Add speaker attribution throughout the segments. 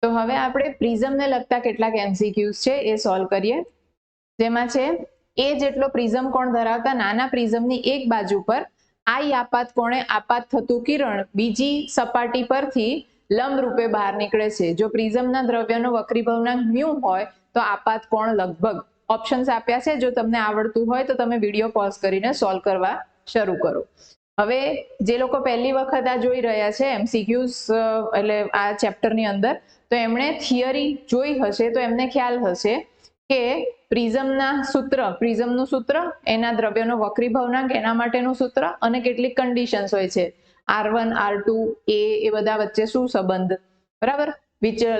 Speaker 1: તો હવે આપણે પ્રિઝમને લગતા કેટલાક એમસીક્યુઝ છે એ સોલ્વ કરીએ, જેમાં છે એ જેટલો પ્રિઝમ કોણ ધરાવતા નાના પ્રિઝમની એક બાજુ પર આઈ આપાત કોણે આપાત થતું કિરણ બીજી સપાટી પરથી લંબ રૂપે બહાર નીકળે છે. જો પ્રિઝમના દ્રવ્યનો વક્રીભવનાંક મ્યુ હોય તો આપાત કોણ લગભગ. ઓપ્શન્સ આપ્યા છે, જો તમને આવડતું હોય તો તમે વિડીયો પોઝ કરીને સોલ્વ કરવા શરૂ કરો. હવે જે લોકો પહેલી વખત આ જોઈ રહ્યા છે એમસીક્યુઝ એટલે આ ચેપ્ટરની અંદર, તો એમણે થિયરી જોઈ હશે તો એમને ખ્યાલ હશે કે પ્રિઝમનું સૂત્ર, એના દ્રવ્યનો વક્રીભવનાંક, એના માટેનું સૂત્ર અને કેટલીક કન્ડિશન્સ હોય છે. R1, R2, એ બધા વચ્ચે શું સંબંધ, બરાબર,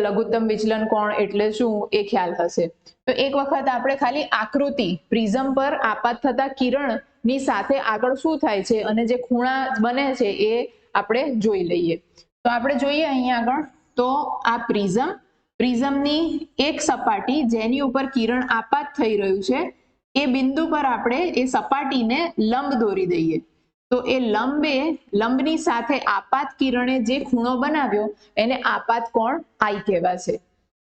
Speaker 1: લઘુત્તમ વિચલન કોણ એટલે શું એ ખ્યાલ હશે. તો એક વખત આપણે ખાલી આકૃતિ પ્રિઝમ પર આપાત થતા કિરણની સાથે આગળ શું થાય છે અને જે ખૂણા બને છે એ આપણે જોઈ લઈએ. તો આપણે જોઈએ અહીંયા આગળ, તો આ પ્રિઝમની એક સપાટી જેની ઉપર કિરણ આપાત થઈ રહ્યું છે એ બિંદુ પર આપણે એ સપાટીને લંબ દોરી દઈએ. તો એ લંબની સાથે આપાત કિરણે જે ખૂણો બનાવ્યો એને આપાત કોણ I કહેવાશે.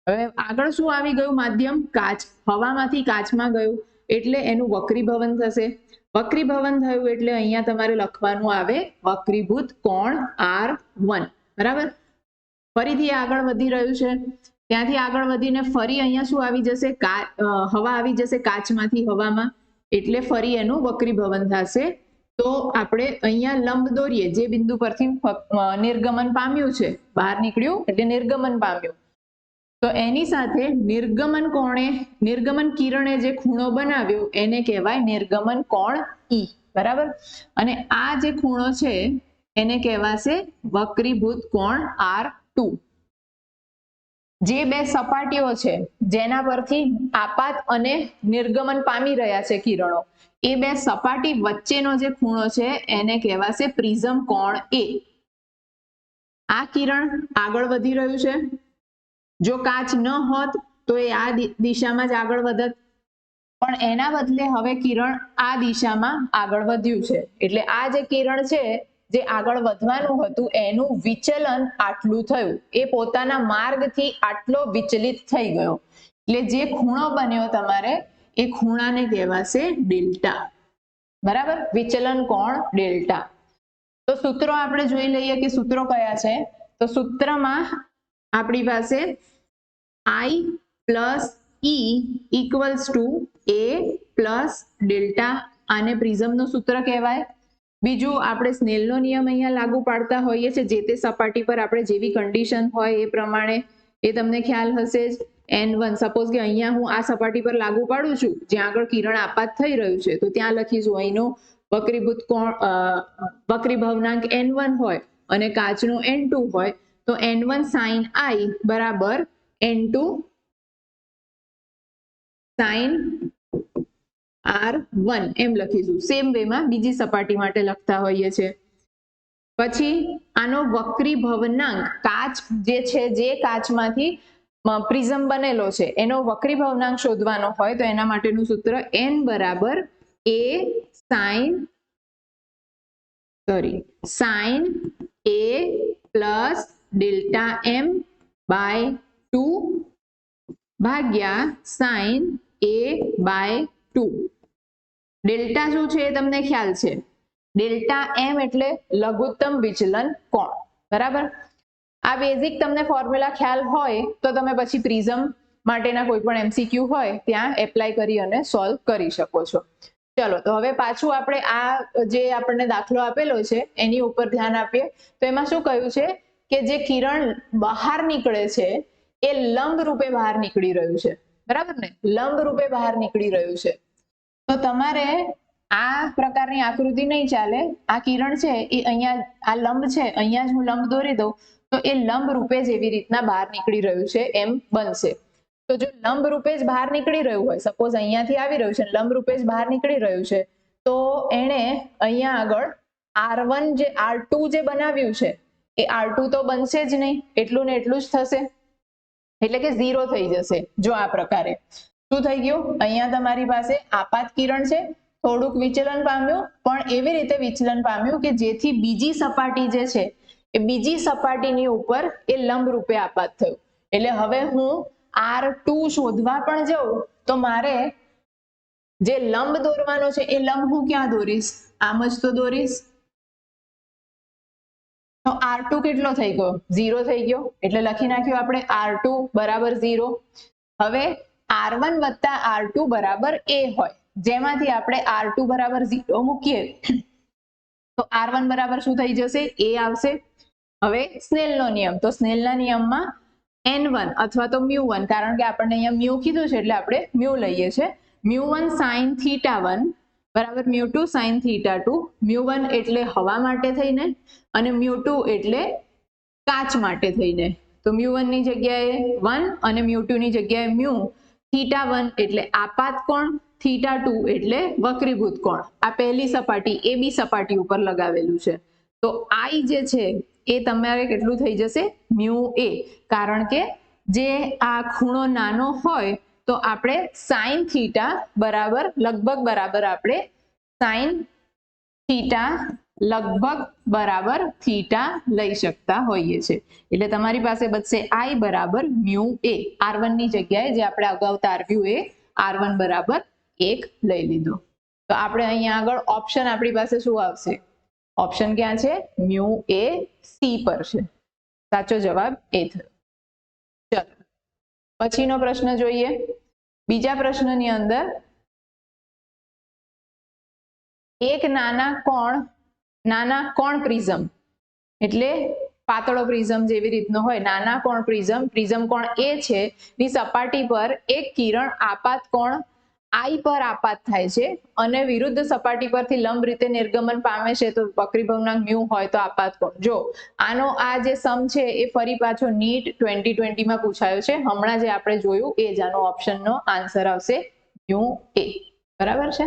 Speaker 1: હવે આગળ શું આવી ગયું? માધ્યમ કાચ. હવામાંથી કાચમાં ગયું એટલે એનું વક્રીભવન થશે. વક્રીભવન થયું એટલે અહીંયા તમારે લખવાનું આવે વક્રીભૂત કોણ R1, બરાબર. ફરીથી આગળ વધી રહ્યું છે, ત્યાંથી આગળ વધીને ફરી અહીંયા શું આવી જશે? હવા આવી જશે કાચમાંથી હવામાં, એટલે ફરી એનું વક્રીભવન થશે. તો આપણે અહીંયા લંબ દોરીએ, જે બિંદુ પરથી નિર્ગમન પામ્યું છે, બહાર નીકળ્યું એટલે નિર્ગમન પામ્યું, તો એની સાથે નિર્ગમન કિરણે જે ખૂણો બનાવ્યો એને કહેવાય નિર્ગમન કોણ E, બરાબર. અને આ જે ખૂણો છે એને કહેવાશે વક્રીભૂત કોણ R2. જે બે સપાટીઓ છે જેના પરથી આપાત અને નિર્ગમન પામી રહ્યા છે કિરણો, એ બે સપાટી વચ્ચેનો જે ખૂણો છે એને કહેવાશે પ્રિઝમ કોણ A. આ કિરણ આગળ વધી રહ્યું છે, જો કાચ ન હોત તો એ આ દિશામાં જ આગળ વધત, પણ એના બદલે હવે કિરણ આ દિશામાં આગળ વધ્યું છે, એટલે આ જે કિરણ છે જે આગળ વધવાનું હતું એનું વિચલન આટલું થયું, એ પોતાના માર્ગથી આટલો વિચલિત થઈ ગયો, એટલે જે ખૂણો બન્યો તમારે એ ખૂણાને કહેવાશે ડેલ્ટા, બરાબર. વિચલન કોણ ડેલ્ટા. તો સૂત્રો આપણે જોઈ લઈએ કે સૂત્રો કયા છે. તો સૂત્રમાં આપણી પાસે I plus E equals to A plus delta, આને પ્રિઝમનું સૂત્ર કહેવાય. બીજું, આપણે સ્નેલનો નિયમ અહીંયા લાગુ પાડતા હોઈએ છીએ, જે તે સપાટી પર આપણે જેવી કન્ડિશન હોય એ પ્રમાણે, એ તમને ખ્યાલ હશે જ. N1 સપોઝ કે અહીંયા હું આ સપાટી પર લાગુ પાડું છું જ્યાં આગળ કિરણ આપાત થઈ રહ્યું છે, તો ત્યાં લખીશું અહીંનો વક્રીભવનાંક N1 હોય અને કાચનું N2 હોય, તો N1 sin I બરાબર N2 sin R1 એમ લખીશું. સેમ વેમાં બીજી સપાટી માટે લખતા હોઈએ છે. પછી આનો વક્રીભવનાંક, કાચ જે છે, જે કાચમાંથી પ્રિઝમ બનેલો છે એનો વક્રીભવનાંક શોધવાનો હોય તો એના માટેનું સૂત્ર N બરાબર A sin A plus delta M by 2 ભાગ્યા sin A બાય 2. ડેલ્ટા શું છે એ તમને ખ્યાલ છે, ડેલ્ટા M એટલે લઘુત્તમ વિચલન કોણ, બરાબર. આ બેઝિક તમને ફોર્મ્યુલા ખ્યાલ હોય તો તમે પછી પ્રિઝમ માટેના કોઈ પણ એમસીક્યુ હોય ત્યાં એપ્લાય કરી અને સોલ્વ કરી શકો છો. ચલો, તો હવે પાછું આપણે આ જે આપણને દાખલો આપેલો છે એની ઉપર ધ્યાન આપીએ. તો એમાં શું કહ્યું છે કે જે કિરણ બહાર નીકળે છે એ લંબ રૂપે બહાર નીકળી રહ્યું છે, બરાબર ને, લંબ રૂપે બહાર નીકળી રહ્યું છે. તો તમારે આ પ્રકારની આકૃતિ નહીં ચાલે. આ કિરણ છે એ અહીંયા, આ લંબ છે, અહીંયા જ હું લંબ દોરી દઉં તો એ લંબ રૂપે જ એવી રીતના બહાર નીકળી રહ્યું છે એમ બનશે. તો જો લંબ રૂપે જ બહાર નીકળી રહ્યું હોય, સપોઝ અહીંયાથી આવી રહ્યું છે, લંબ રૂપે જ બહાર નીકળી રહ્યું છે, તો એણે અહીંયા આગળ R1 જે R2 જે બનાવ્યું છે એ R2 તો બનશે જ નહીં, એટલું ને એટલું જ થશે, એટલે કે 0 થઈ જશે. જો આ પ્રકારે શું થઈ ગયું, અહીંયા તમારી પાસે આપાત કિરણ છે, થોડુંક વિચલન પામ્યું, પણ એવી રીતે વિચલન પામ્યું કે જેથી બીજી સપાટી જે છે એ બીજી સપાટીની ઉપર એ લંબ રૂપે આપાત થયું. એટલે હવે હું R2 શોધવા પણ જાઉં તો મારે જે લંબ દોરવાનો છે એ લંબ હું ક્યાં દોરીશ? આમ જ તો દોરીશ. તો R2 કેટલો થઈ ગયો? 0 થઈ ગયો. એટલે લખી નાખ્યું આપણે R2 બરાબર 0. હવે R1 વત્તા R2 બરાબર A હોય, જેમાંથી આપણે R2 બરાબર 0 મૂકીએ તો R1 બરાબર શું થઈ જશે? A આવશે. હવે સ્નેલનો નિયમ, તો સ્નેલના નિયમમાં N1 અથવા તો μ1, કારણ કે આપણને અહીંયા મ્યુ કીધું છે એટલે આપણે મ્યુ લઈએ છીએ. μ1 sin θ1 બરાબર μ2 sin θ2. μ1 એટલે હવા માટે થઈને અને μ2 એટલે કાચ માટે થઈને. તો μ1 ની જગ્યાએ 1 અને μ2 ની જગ્યાએ મ્યુ. θ1 એટલે આપાત કોણ, θ2 એટલે વક્રીભૂત કોણ. આ પહેલી સપાટી AB સપાટી ઉપર લગાવેલું છે. તો I જે છે એ તમારે કેટલું થઈ જશે? μA, કારણ કે જે આ ખૂણો નાનો હોય તો આપણે sin θ બરાબર લગભગ બરાબર આપણે sin θ લગભગ બરાબર θ લઈ શકતા હોઈએ છે. એટલે તમારી પાસે બચશે I બરાબર μA. R1 ની જગ્યાએ જે આપણે અગાઉ તારવ્યું એ R1 બરાબર 1 લઈ લીધો. તો આપણે અહીંયા આગળ ઓપ્શન આપણી પાસે શું આવશે? ઓપ્શન ક્યાં છે? μA C પર છે. સાચો જવાબ એ થયો. ચલો પછીનો પ્રશ્ન જોઈએ. બીજા પ્રશ્નની અંદર એક નાના કોણ પ્રિઝમ, એટલે પાતળો પ્રિઝમ જેવી રીતનો હોય, નાના કોણ પ્રિઝમ કોણ A છે ની સપાટી પર એક કિરણ આપાત કોણ I પર આપાત થાય છે અને વિરુદ્ધ સપાટી પરથી લંબ રીતે નિર્ગમન પામે છે, તો વક્રીભવનાંક μ હોય તો આપાત કોણ. જો આનો આ જે સમ છે એ ફરી પાછો નીટ 2020 માં પૂછાયો છે. હમણાં જે આપણે જોયું એ જ આનો ઓપ્શનનો આન્સર આવશે μA. બરાબર છે.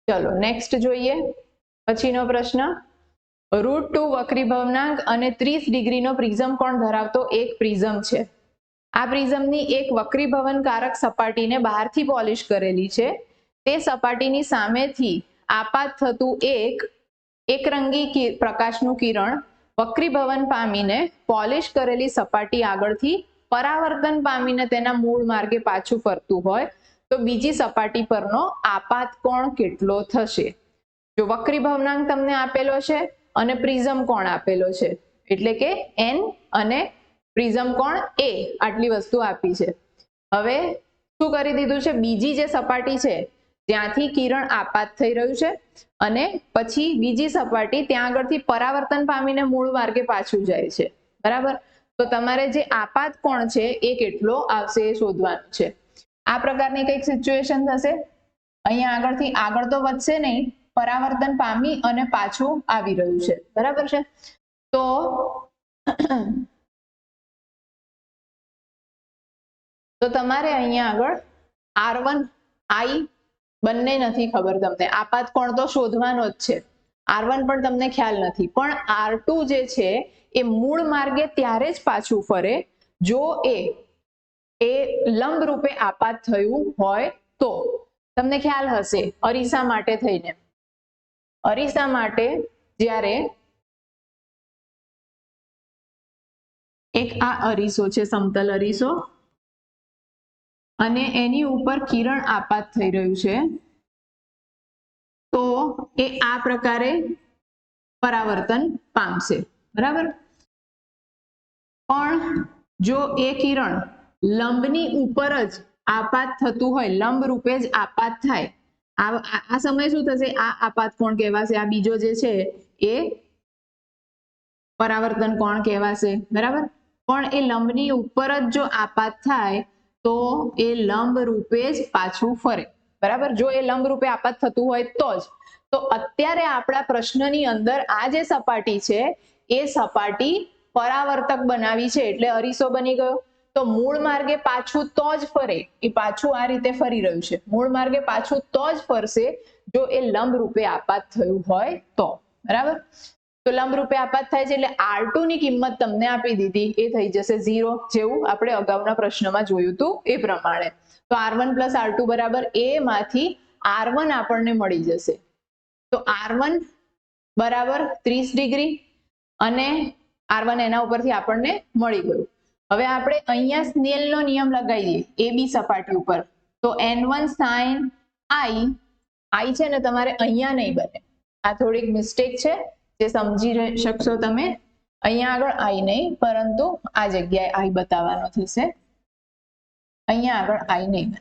Speaker 1: ચલો નેક્સ્ટ જોઈએ. પછીનો પ્રશ્ન, √2 વક્રીભવનાંક અને 30 ડિગ્રીનો પ્રિઝમ કોણ ધરાવતો એક પ્રિઝમ છે. આ પ્રિઝમની એક વક્રીભવનકારક સપાટીને બહારથી પોલિશ કરેલી છે. તે સપાટીની સામેથી આપાત થતું એકરંગી પ્રકાશનું કિરણ વક્રીભવન પામીને પોલિશ કરેલી સપાટી આગળથી પરાવર્તન પામીને તેના મૂળ માર્ગે પાછું ફરતું હોય તો બીજી સપાટી પરનો આપાત કોણ કેટલો થશે? જો વક્રીભવનાંક તમને આપેલો છે અને પ્રિઝમ કોણ આપેલો છે, એટલે કે N અને પ્રિઝમ કોણ A, આટલી વસ્તુ આપી છે. હવે શું કરી દીધું છે? બીજી જે સપાટી છે જ્યાંથી કિરણ આપાત થઈ રહ્યું છે અને પછી બીજી સપાટી ત્યાં આગળથી પરાવર્તન પામીને મૂળ માર્ગે પાછું જાય છે. બરાબર. તો તમારે જે આપાત કોણ છે એ કેટલો આવશે એ શોધવાનું છે. આ પ્રકારની કંઈક સિચ્યુએશન થશે. અહીંયા આગળથી આગળ તો વધશે નહીં, પરાવર્તન પામી અને પાછું આવી રહ્યું છે. બરાબર છે. તો તમારે અહીંયા આગળ R1 I બંને નથી ખબર તમને, આપાત કોણ તો શોધવાનો જ છે. R1 પણ તમને ખ્યાલ નથી, પણ R2 જે છે એ મૂળ માર્ગે ત્યારે જ પાછું ફરે જો એ લંબ રૂપે આપાત થયું હોય તો. તમને ખ્યાલ હશે અરીસા માટે થઈને, અરીસા માટે જ્યારે એક આ અરીસો છે, સમતલ અરીસો, અને એની ઉપર કિરણ આપાત થઈ રહ્યું છે તો એ આ પ્રકારે પરાવર્તન પામશે. બરાબર. પણ જો એ કિરણ લંબની ઉપર જ આપાત થતું હોય, લંબ રૂપે જ આપાત થાય, આ સમય શું થશે? આ આપાત કોણ કહેવાશે. આ બીજો જે છે એ પરાવર્તન કોણ કહેવાશે. બરાબર. પણ એ લંબની ઉપર જ જો આપાત થાય તો એ લંબ રૂપે જ પાછું ફરે. બરાબર. જો એ લંબ રૂપે આપાત થતું હોય તો જ. તો અત્યારે આપણા પ્રશ્નની અંદર આ જે સપાટી છે એ સપાટી પરાવર્તક બનાવી છે એટલે અરીસો બની ગયો. તો મૂળ માર્ગે પાછું તો જ ફરે, એ પાછું આ રીતે ફરી રહ્યું છે. મૂળ માર્ગે પાછું તો જ ફરશે જો એ લંબ રૂપે આપાત થયું હોય તો. બરાબર. તો લંબ રૂપે આપાત થાય છે એટલે R2 ની કિંમત તમને આપી દીધી, એ થઈ જશે 0, જેવું આપણે અગાઉના પ્રશ્નમાં જોયું હતું એ પ્રમાણે. તો R1 + R2 બરાબર A માંથી R1 આપણને મળી જશે. તો R1 બરાબર 30 ડિગ્રી અને R1 એના ઉપરથી આપણને મળી ગયું. હવે આપણે અહીંયા સ્નેલનો નિયમ લગાવીએ એ બી સપાટી ઉપર, તો n1 sin i છે ને તમારે અહીંયા નહીં બને, આ થોડીક મિસ્ટેક છે જે સમજી શકશો તમે. અહીંયા આગળ i નહીં પરંતુ આ જગ્યાએ i બતાવવાનો થશે, અહીંયા આગળ i નહીં બને.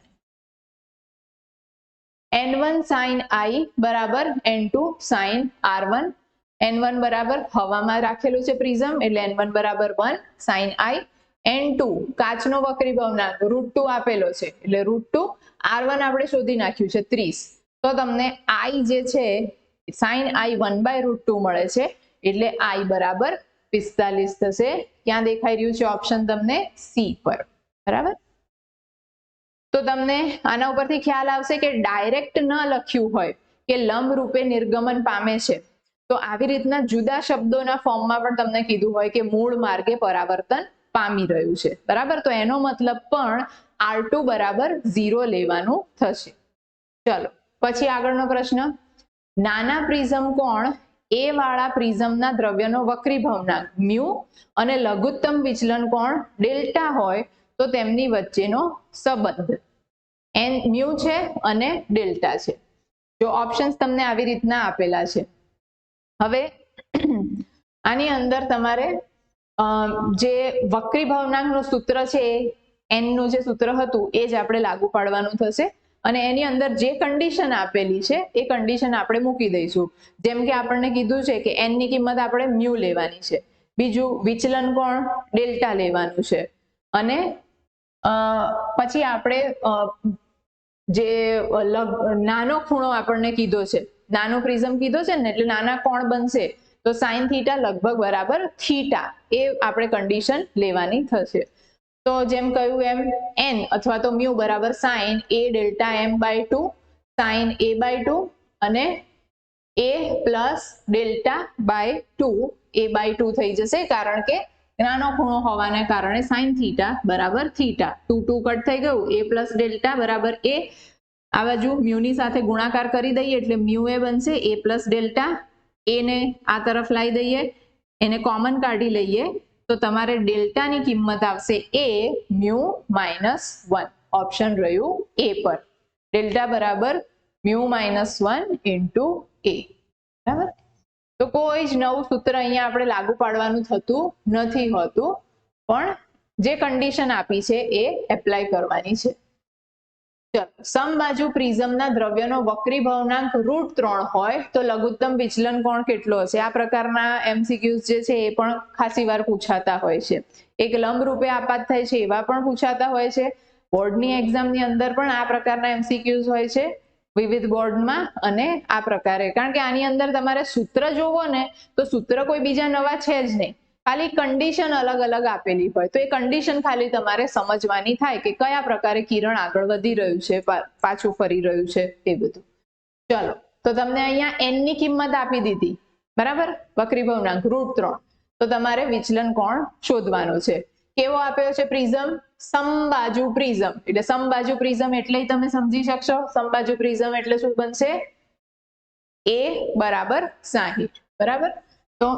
Speaker 1: n1 sin i બરાબર n2 sin r1, n1 બરાબર હવામાં રાખેલું છે પ્રિઝમ એટલે n1 બરાબર 1 sin i, n2 કાચનો વક્રી ભવનાંક √2 આપેલો છે એટલે √2, r1 આપણે શોધી નાખ્યું છે 30, તો તમને i જે છે sin i 1/√2 મળે છે એટલે i બરાબર 45 થશે. ક્યાં દેખાઈ રહ્યું છે ઓપ્શન તમને? સી પર. બરાબર. તો તમને આના ઉપરથી ખ્યાલ આવશે કે ડાયરેક્ટ ન લખ્યું હોય કે લંબ રૂપે નિર્ગમન પામે છે, તો આવી રીતના જુદા શબ્દોના ફોર્મમાં પણ તમને કીધું હોય કે મૂળ માર્ગે પરાવર્તન પામી રહ્યું છે. બરાબર. તો એનો મતલબ પણ r2 બરાબર 0 લેવાનું થશે. ચલો પછી આગળનો પ્રશ્ન, નાના પ્રિઝમ કોણ એ વાળા પ્રિઝમના દ્રવ્યનો વક્રી ભવનાંક મ્યુ અને લઘુત્તમ વિચલન કોણ ડેલ્ટા હોય તો તેમની વચ્ચેનો સંબંધ n મ્યુ છે અને ડેલ્ટા છે. જો ઓપ્શન્સ તમને આવી રીતના આપેલા છે. હવે આની અંદર તમારે જે વક્રી ભવનાંકનું સૂત્ર છે n નું જે સૂત્ર હતું એ જ આપણે લાગુ પાડવાનું થશે અને એની અંદર જે કન્ડિશન આપેલી છે એ કન્ડિશન આપણે મૂકી દઈશું. જેમ કે આપણને કીધું છે કે n ની કિંમત આપણે મ્યુ લેવાની છે, બીજું વિચલન કોણ ડેલ્ટા લેવાનું છે, અને પછી આપણે જે નાનો ખૂણો આપણને કીધો છે, નાનો પ્રિઝમ કીધો છે ને એટલે નાના કોણ બનશે તો સાઇન થીટા લગભગ બરાબર થીટા, એ આપણે કન્ડિશન લેવાની થશે. તો જેમ કહ્યું એમ n અથવા તો મ્યુ બરાબર sine a delta m/2 sine a/2 અને a પ્લસ ડેલ્ટા/2 a/2 થઈ જશે, કારણ કે નાનો ખૂણો હોવાને કારણે સાઇન થીટા બરાબર થીટા, 2 2 કટ થઈ ગયું, a પ્લસ ડેલ્ટા બરાબર a, આ બાજુ મ્યુની સાથે ગુણાકાર કરી દઈએ એટલે મ્યુ એ બનશે a પ્લસ ડેલ્ટા, a ને આ તરફ લાવી દઈએ, એને કોમન કાઢી લઈએ તો તમારે ડેલ્ટાની કિંમત આવશે a મ્યુ -1, ઓપ્શન રહ્યું a પર. ડેલ્ટા બરાબર મ્યુ -1 ઇન્ટુ a. બરાબર. તો કોઈ જ નવું સૂત્ર અહીંયા આપણે લાગુ પાડવાનું થતું નથી હોતું, પણ જે કન્ડિશન આપી છે એ એપ્લાય કરવાની છે. ચલો, સમબાજુ પ્રિઝમના દ્રવ્યનો વક્રી ભવનાંક √3 હોય તો લઘુત્તમ વિચલન કોણ કેટલો હશે? આ પ્રકારના MCQs જે છે એ પણ ખાસી વાર પૂછાતા હોય છે. એક લંબ રૂપે આપાત થાય છે એવા પણ પૂછાતા હોય છે. બોર્ડની એક્ઝામની અંદર પણ આ પ્રકારના MCQs હોય છે વિવિધ બોર્ડમાં, અને આ પ્રકારે, કારણ કે આની અંદર તમારે સૂત્ર જોવો ને તો સૂત્ર કોઈ બીજા નવા છે જ નહીં, ખાલી કન્ડિશન અલગ અલગ આપેલી હોય તો એ કન્ડિશન ખાલી તમારે સમજવાની થાય કે કયા પ્રકારે કિરણ આગળ વધી રહ્યું છે, પાછું ફરી રહ્યું છે, એ બધું. ચલો, તો તમને અહીંયા n ની કિંમત આપી દીધી, બરાબર, વક્રી ભવનાંક √3, તો તમારે વિચલન કોણ શોધવાનો છે. કેવો આપ્યો છે પ્રિઝમ? સમબાજુ પ્રિઝમ. એટલે સમબાજુ પ્રિઝમ એટલે તમે સમજી શકશો, સમબાજુ પ્રિઝમ એટલે શું બનશે? a બરાબર 60. બરાબર. તો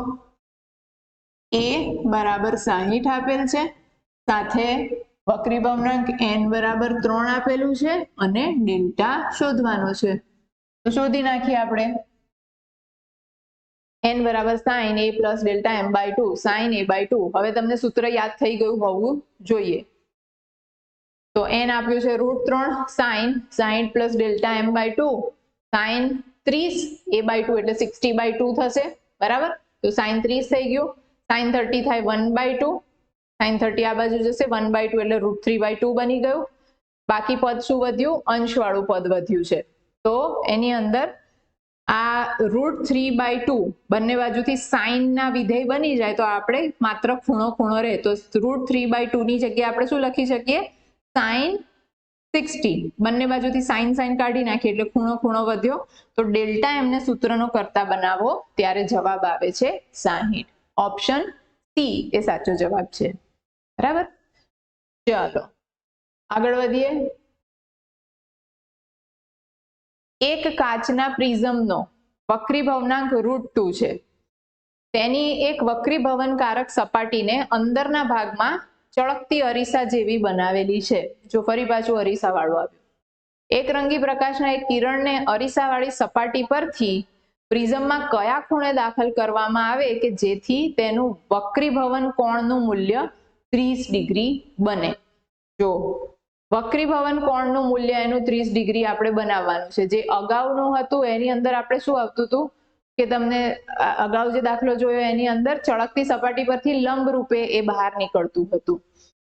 Speaker 1: a બરાબર 60 આપેલ છે, સાથે વક્રી ભવનાંક n બરાબર 3 આપેલું છે અને ડેલ્ટા શોધવાનો છે. તો શોધી નાખીએ આપણે. n બરાબર sine a plus delta m/2 sine a/2. હવે તમને સૂત્ર યાદ થઈ ગયું હોવું જોઈએ. તો n આપ્યું છે √3 sign 60 plus delta m/2 sign 30 a/2 એટલે 60/2 થશે. બરાબર. તો સાઇન 30 થઈ ગયું, સાઇન 30 થાય 1/2, સાઇન 30 આ બાજુ જશે 1/2 એટલે √3/2 બની ગયું. બાકી પદ શું વધ્યું? અંશવાળું પદ વધ્યું છે. તો એની અંદર આ √3/2 બંને બાજુથી સાઇન ના વિધેય બની જાય તો આપણે માત્ર ખૂણો ખૂણો રહે, તો √3/2 ની જગ્યાએ આપણે શું લખી શકીએ? સાઇન 60. બંને બાજુથી સાઇન સાઇન કાઢી નાખીએ એટલે ખૂણો ખૂણો વધ્યો. તો ડેલ્ટા એમને સૂત્રનો કરતા બનાવો ત્યારે જવાબ આવે છે 60. ઓપ્શન સી એ સાચો જવાબ છે. બરાબર. ચાલો આગળ વધીએ. એક કાચના પ્રિઝમનો વક્રી ભવનાંક √2 છે. તેની એક વક્રી ભવનકારક સપાટીને અંદરના ભાગમાં ચળકતી અરીસા જેવી બનાવેલી છે. જો ફરી પાછું અરીસા વાળું આવ્યું. એક રંગી પ્રકાશના એક કિરણને અરીસાવાળી સપાટી પરથી પ્રિઝમમાં કયા ખૂણે દાખલ કરવામાં આવે કે જેથી તેનું વક્રીભવન કોણનું મૂલ્ય 30 ડિગ્રી બને. જો વક્રીભવન કોણનું મૂલ્ય એનું 30 ડિગ્રી આપણે બનાવવાનું છે. જે અગાઉનું હતું એની અંદર આપણે શું આવતું હતું કે તમને અગાઉ જે દાખલો જોયો એની અંદર ચળકતી સપાટી પરથી લંબ રૂપે એ બહાર નીકળતું હતું.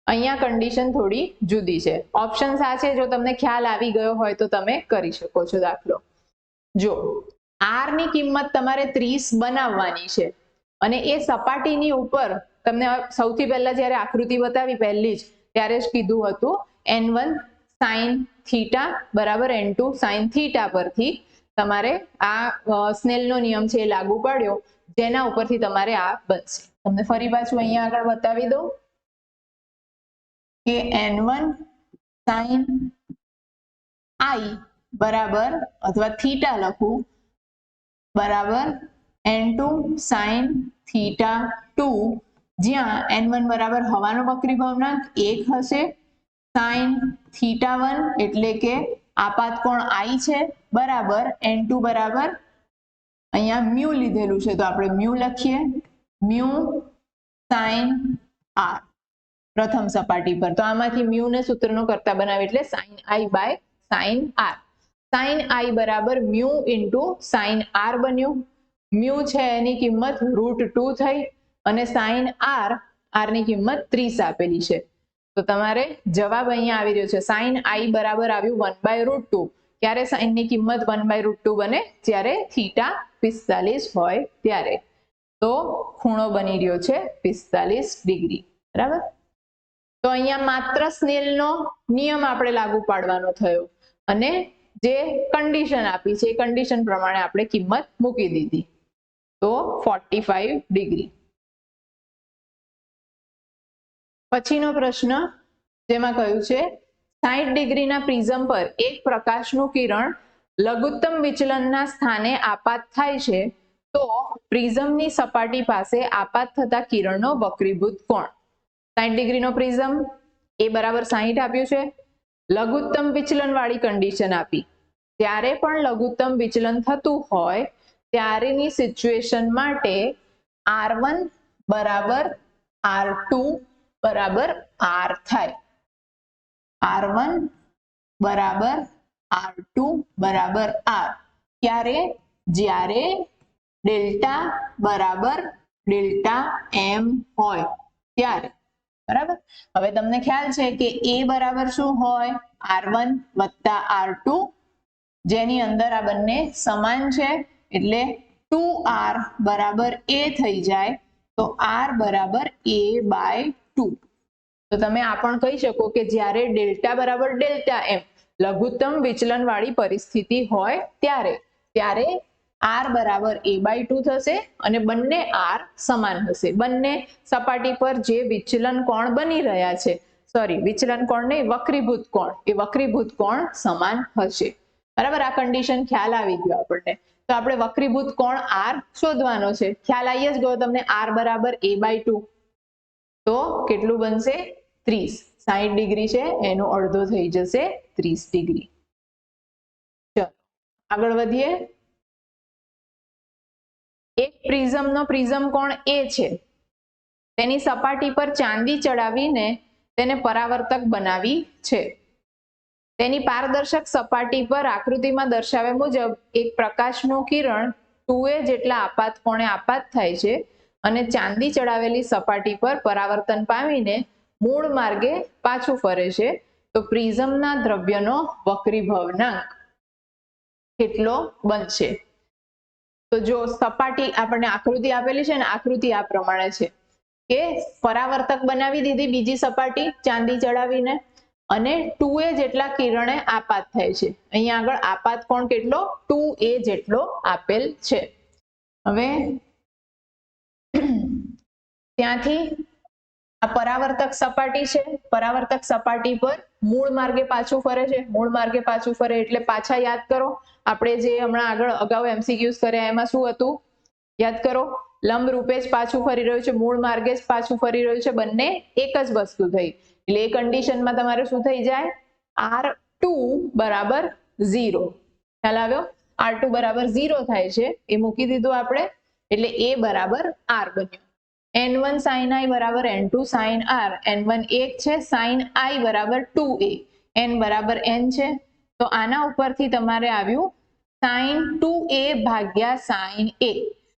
Speaker 1: અહીંયા કન્ડિશન થોડી જુદી છે. ઓપ્શન્સ આ છે, જો તમને ખ્યાલ આવી ગયો હોય તો તમે કરી શકો છો દાખલો. જો આર ની કિંમત તમારે 30 બનાવવાની છે અને એ સપાટીની ઉપર તમને સૌથી પહેલા જ્યારે આકૃતિ બતાવી પહેલી જ ત્યારે જ કીધું હતું n1 sin થીટા બરાબર n2 sin થીટા પરથી તમારે આ સ્નેલનો નિયમ છે એ લાગુ પાડ્યો, જેના ઉપરથી તમારે આ બનશે. તમને ફરી પાછું અહીંયા આગળ બતાવી દઉં કે n1 sin i બરાબર અથવા થીટા લખું બરાબર n2 sin થીટા 2, જ્યાં n1 બરાબર હવાનો વક્રીભવનાંક 1 હશે, sin થીટા 1 એટલે કે આપાત કોણ i છે બરાબર n2 બરાબર અહીંયા મ્યુ લીધેલું છે તો આપણે મ્યુ લખીએ, મ્યુ sin r પ્રથમ સપાટી પર. તો આમાંથી મ્યુ ને સૂત્રનો કરતા બનાવે એટલે sin i by sin r. sin i બરાબર મ્યુ ઇન્ટુ sin r બન્યું. મ્યુ છે એની કિંમત √2 થઈ અને sin r ની કિંમત 30 આપેલી છે. તો તમારે જવાબ અહીંયા આવી રહ્યો છે. sin i બરાબર આવ્યું 1/√2. ક્યારે sin ની કિંમત 1/√2 બને? જ્યારે થીટા 45 હોય ત્યારે. તો ખૂણો બની રહ્યો છે 45 ડિગ્રી. બરાબર. તો અહીંયા માત્ર સ્નેલનો નિયમ આપણે લાગુ પાડવાનો થયો અને જે કન્ડિશન આપી છે એ કન્ડિશન પ્રમાણે આપણે કિંમત મૂકી દીધી. તો 45 ડિગ્રી. પછીનો પ્રશ્ન જેમાં કહ્યું છે 60 ડિગ્રીના પ્રિઝમ પર એક પ્રકાશનું કિરણ લઘુત્તમ વિચલનના સ્થાને આપાત થાય છે તો પ્રિઝમની સપાટી પાસે આપાત થતા કિરણનો વક્રીભૂત કોણ. 60 ડિગ્રીનો પ્રિઝમ, એ બરાબર 60 આપ્યું છે, લઘુત્તમ વિચલન વાળી કન્ડિશન આપી. ત્યારે પણ લઘુત્તમ વિચલન થતું હોય ત્યારેની સિચ્યુએશન માટે R1 બરાબર R2 બરાબર R થાય. R1 બરાબર R2 બરાબર R. ક્યારે? જ્યારે ડેલ્ટા બરાબર ડેલ્ટા m હોય ત્યારે. બરાબર. હવે તમને ખ્યાલ છે કે a બરાબર શું હોય? R1 વત્તા R2, જેની અંદર આ બંને સમાન છે એટલે 2r બરાબર a થઈ જાય તો r બરાબર a/2. તો તમે આ પણ કહી શકો કે જ્યારે ડેલ્ટા બરાબર ડેલ્ટા m લઘુત્તમ વિચલન વાળી પરિસ્થિતિ હોય ત્યારે r બરાબર a/2 થશે અને બંને r સમાન હશે. બંને સપાટી પર જે વિચલન કોણ બની રહ્યા છે, વિચલન કોણ નહીં, વક્રીભૂત કોણ, એ વક્રીભૂત કોણ સમાન હશે. બરાબર. આ કન્ડિશન ખ્યાલ આવી ગયો આપણને. તો આપણે વક્રીભૂત કોણ r શોધવાનો છે. ખ્યાલ આવી જ ગયો તમને r બરાબર a/2. તો કેટલું બનશે? 30. 60 ડિગ્રી છે એનો અડધો થઈ જશે 30 ડિગ્રી. ચલો આગળ વધીએ. એક પ્રિઝમનો પ્રિઝમ કોણ a છે, તેની સપાટી પર ચાંદી ચડાવીને તેને પરાવર્તક બનાવી છે. તેની પારદર્શક સપાટી પર આકૃતિમાં દર્શાવ્યા મુજબ એક પ્રકાશનું કિરણ 2a જેટલા આપાત કોણે આપાત થાય છે અને ચાંદી ચડાવેલી સપાટી પર પરાવર્તન પામીને મૂળ માર્ગે પાછું ફરે છે. તો પ્રિઝમના દ્રવ્યનો વક્રીભવનાંક કેટલો બનશે? તો જો સપાટી આપણને આકૃતિ આપેલી છે ને, આકૃતિ આ પ્રમાણે છે કે પરાવર્તક બનાવી દીધી બીજી સપાટી ચાંદી ચડાવીને અને 2a જેટલા કિરણે આપાત થાય છે. અહીંયા આગળ આપાત કોણ કેટલો? 2a જેટલો આપેલ છે. હવે ત્યાંથી આ પરાવર્તક સપાટી છે, પરાવર્તક સપાટી પર મૂળ માર્ગે પાછું ફરે છે. મૂળ માર્ગે પાછું ફરે એટલે પાછા યાદ કરો આપણે જે હમણાં આગળ અગાઉ MCQs કર્યા એમાં શું હતું? યાદ કરો, લંબ રૂપે જ પાછું ફરી રહ્યું છે, મૂળ માર્ગે જ પાછું ફરી રહ્યું છે, બંને એક જ વસ્તુ થઈ. એટલે એ કન્ડિશનમાં તમારે શું થઈ જાય, R2 બરાબર 0. ખ્યાલ આવ્યો? R2 બરાબર 0 થાય છે એ મૂકી દીધું આપણે, એટલે A બરાબર R બન્યું. N1 sin I બરાબર N2 sin R. N1 1 છે, sin I બરાબર 2A. N બરાબર N છે, તો આના ઉપરથી તમારે આવ્યું sin 2A ભાગ્યા sin A.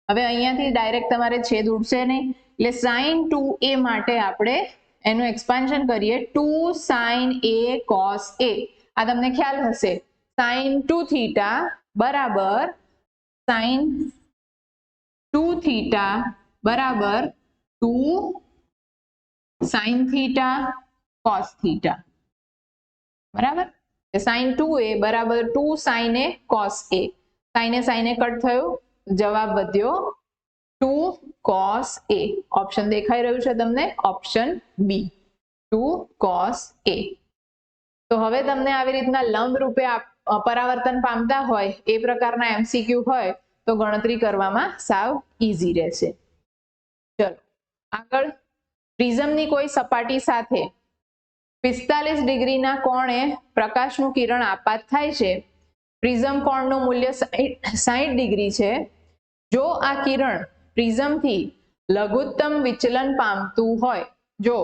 Speaker 1: હવે અહીંયાથી ડાયરેક્ટ તમારે છેદ ઉડશે નહીં, એટલે sin 2A માટે આપણે એનું એક્સપાન્શન કરીએ, 2 sin A cos A. આ તમને ખ્યાલ હશે, sin 2 થીટા બરાબર sin 2 થીટા બરાબર 2 sin થીટા cos થીટા, બરાબર. sin 2A બરાબર 2 sin A cos A. sin A cut થયો, જવાબ વધ્યો 2 cos A. ઓપ્શન દેખાઈ રહ્યું છે તમને, ઓપ્શન બી 2 cos A. તો હવે તમને આવી રીતના લંબ રૂપે પરાવર્તન પામતા હોય એ પ્રકારના MCQ હોય તો ગણતરી કરવામાં સાવ ઈઝી રહેશે. ચલો આગળ, પ્રિઝમની કોઈ સપાટી સાથે 45 ડિગ્રીના કોણે પ્રકાશનું કિરણ આપાત થાય છે. પ્રિઝમ કોણનું મૂલ્ય 60 ડિગ્રી છે. જો આ કિરણ પ્રિઝમથી લઘુત્તમ વિચલન પામતું હોય, જો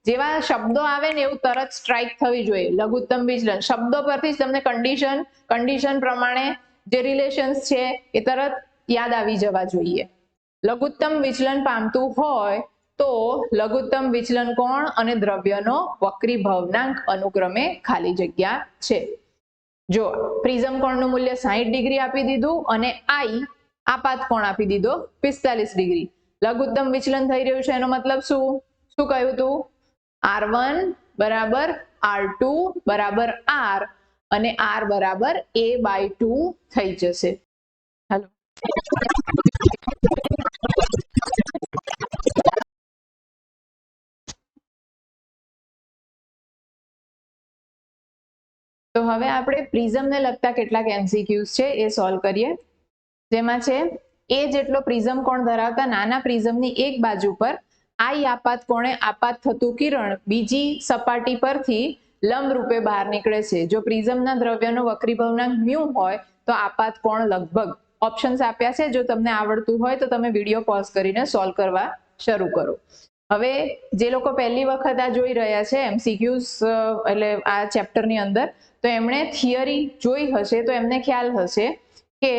Speaker 1: જેવા શબ્દો આવે ને એવું તરત સ્ટ્રાઇક થવી જોઈએ, લઘુત્તમ વિચલન શબ્દો પરથી જ તમને કન્ડિશન પ્રમાણે જે રિલેશન્સ છે એ તરત યાદ આવી જવા જોઈએ. લઘુત્તમ વિચલન પામતું હોય તો લઘુત્તમ વિચલન કોણ અને દ્રવ્યનો વક્રી ભવનાંક અનુક્રમે ખાલી જગ્યા છે. જો પ્રિઝમ કોણનું મૂલ્ય 60 ડિગ્રી આપી દીધું અને I આપાત કોણ આપી દીધો 45 ડિગ્રી. લઘુત્તમ વિચલન થઈ રહ્યું છે એનો મતલબ શું કહ્યું હતું, R1 બરાબર R2 બરાબર R અને R બરાબર A/2 થઈ જશે. હાલો, તો હવે આપણે પ્રિઝમને લગતા કેટલાક MCQs છે એ સોલ્વ કરીએ. જેમાં છે, એ જેટલો પ્રિઝમ કોણ ધરાવતા નાના પ્રિઝમની એક બાજુ પર I આપાત કોણે આપાત થતું કિરણ બીજી સપાટી પરથી લંબ રૂપે બહાર નીકળે છે. જો પ્રિઝમના દ્રવ્યનો વક્રી ભવનાંક મ્યુ હોય તો આપાત કોણ લગભગ. ઓપ્શન્સ આપ્યા છે, જો તમને આવડતું હોય તો તમે વિડીયો પોઝ કરીને સોલ્વ કરવા શરૂ કરો. હવે જે લોકો પહેલી વખત આ જોઈ રહ્યા છે MCQs એટલે આ ચેપ્ટરની અંદર, તો એમણે થિયરી જોઈ હશે તો એમને ખ્યાલ હશે કે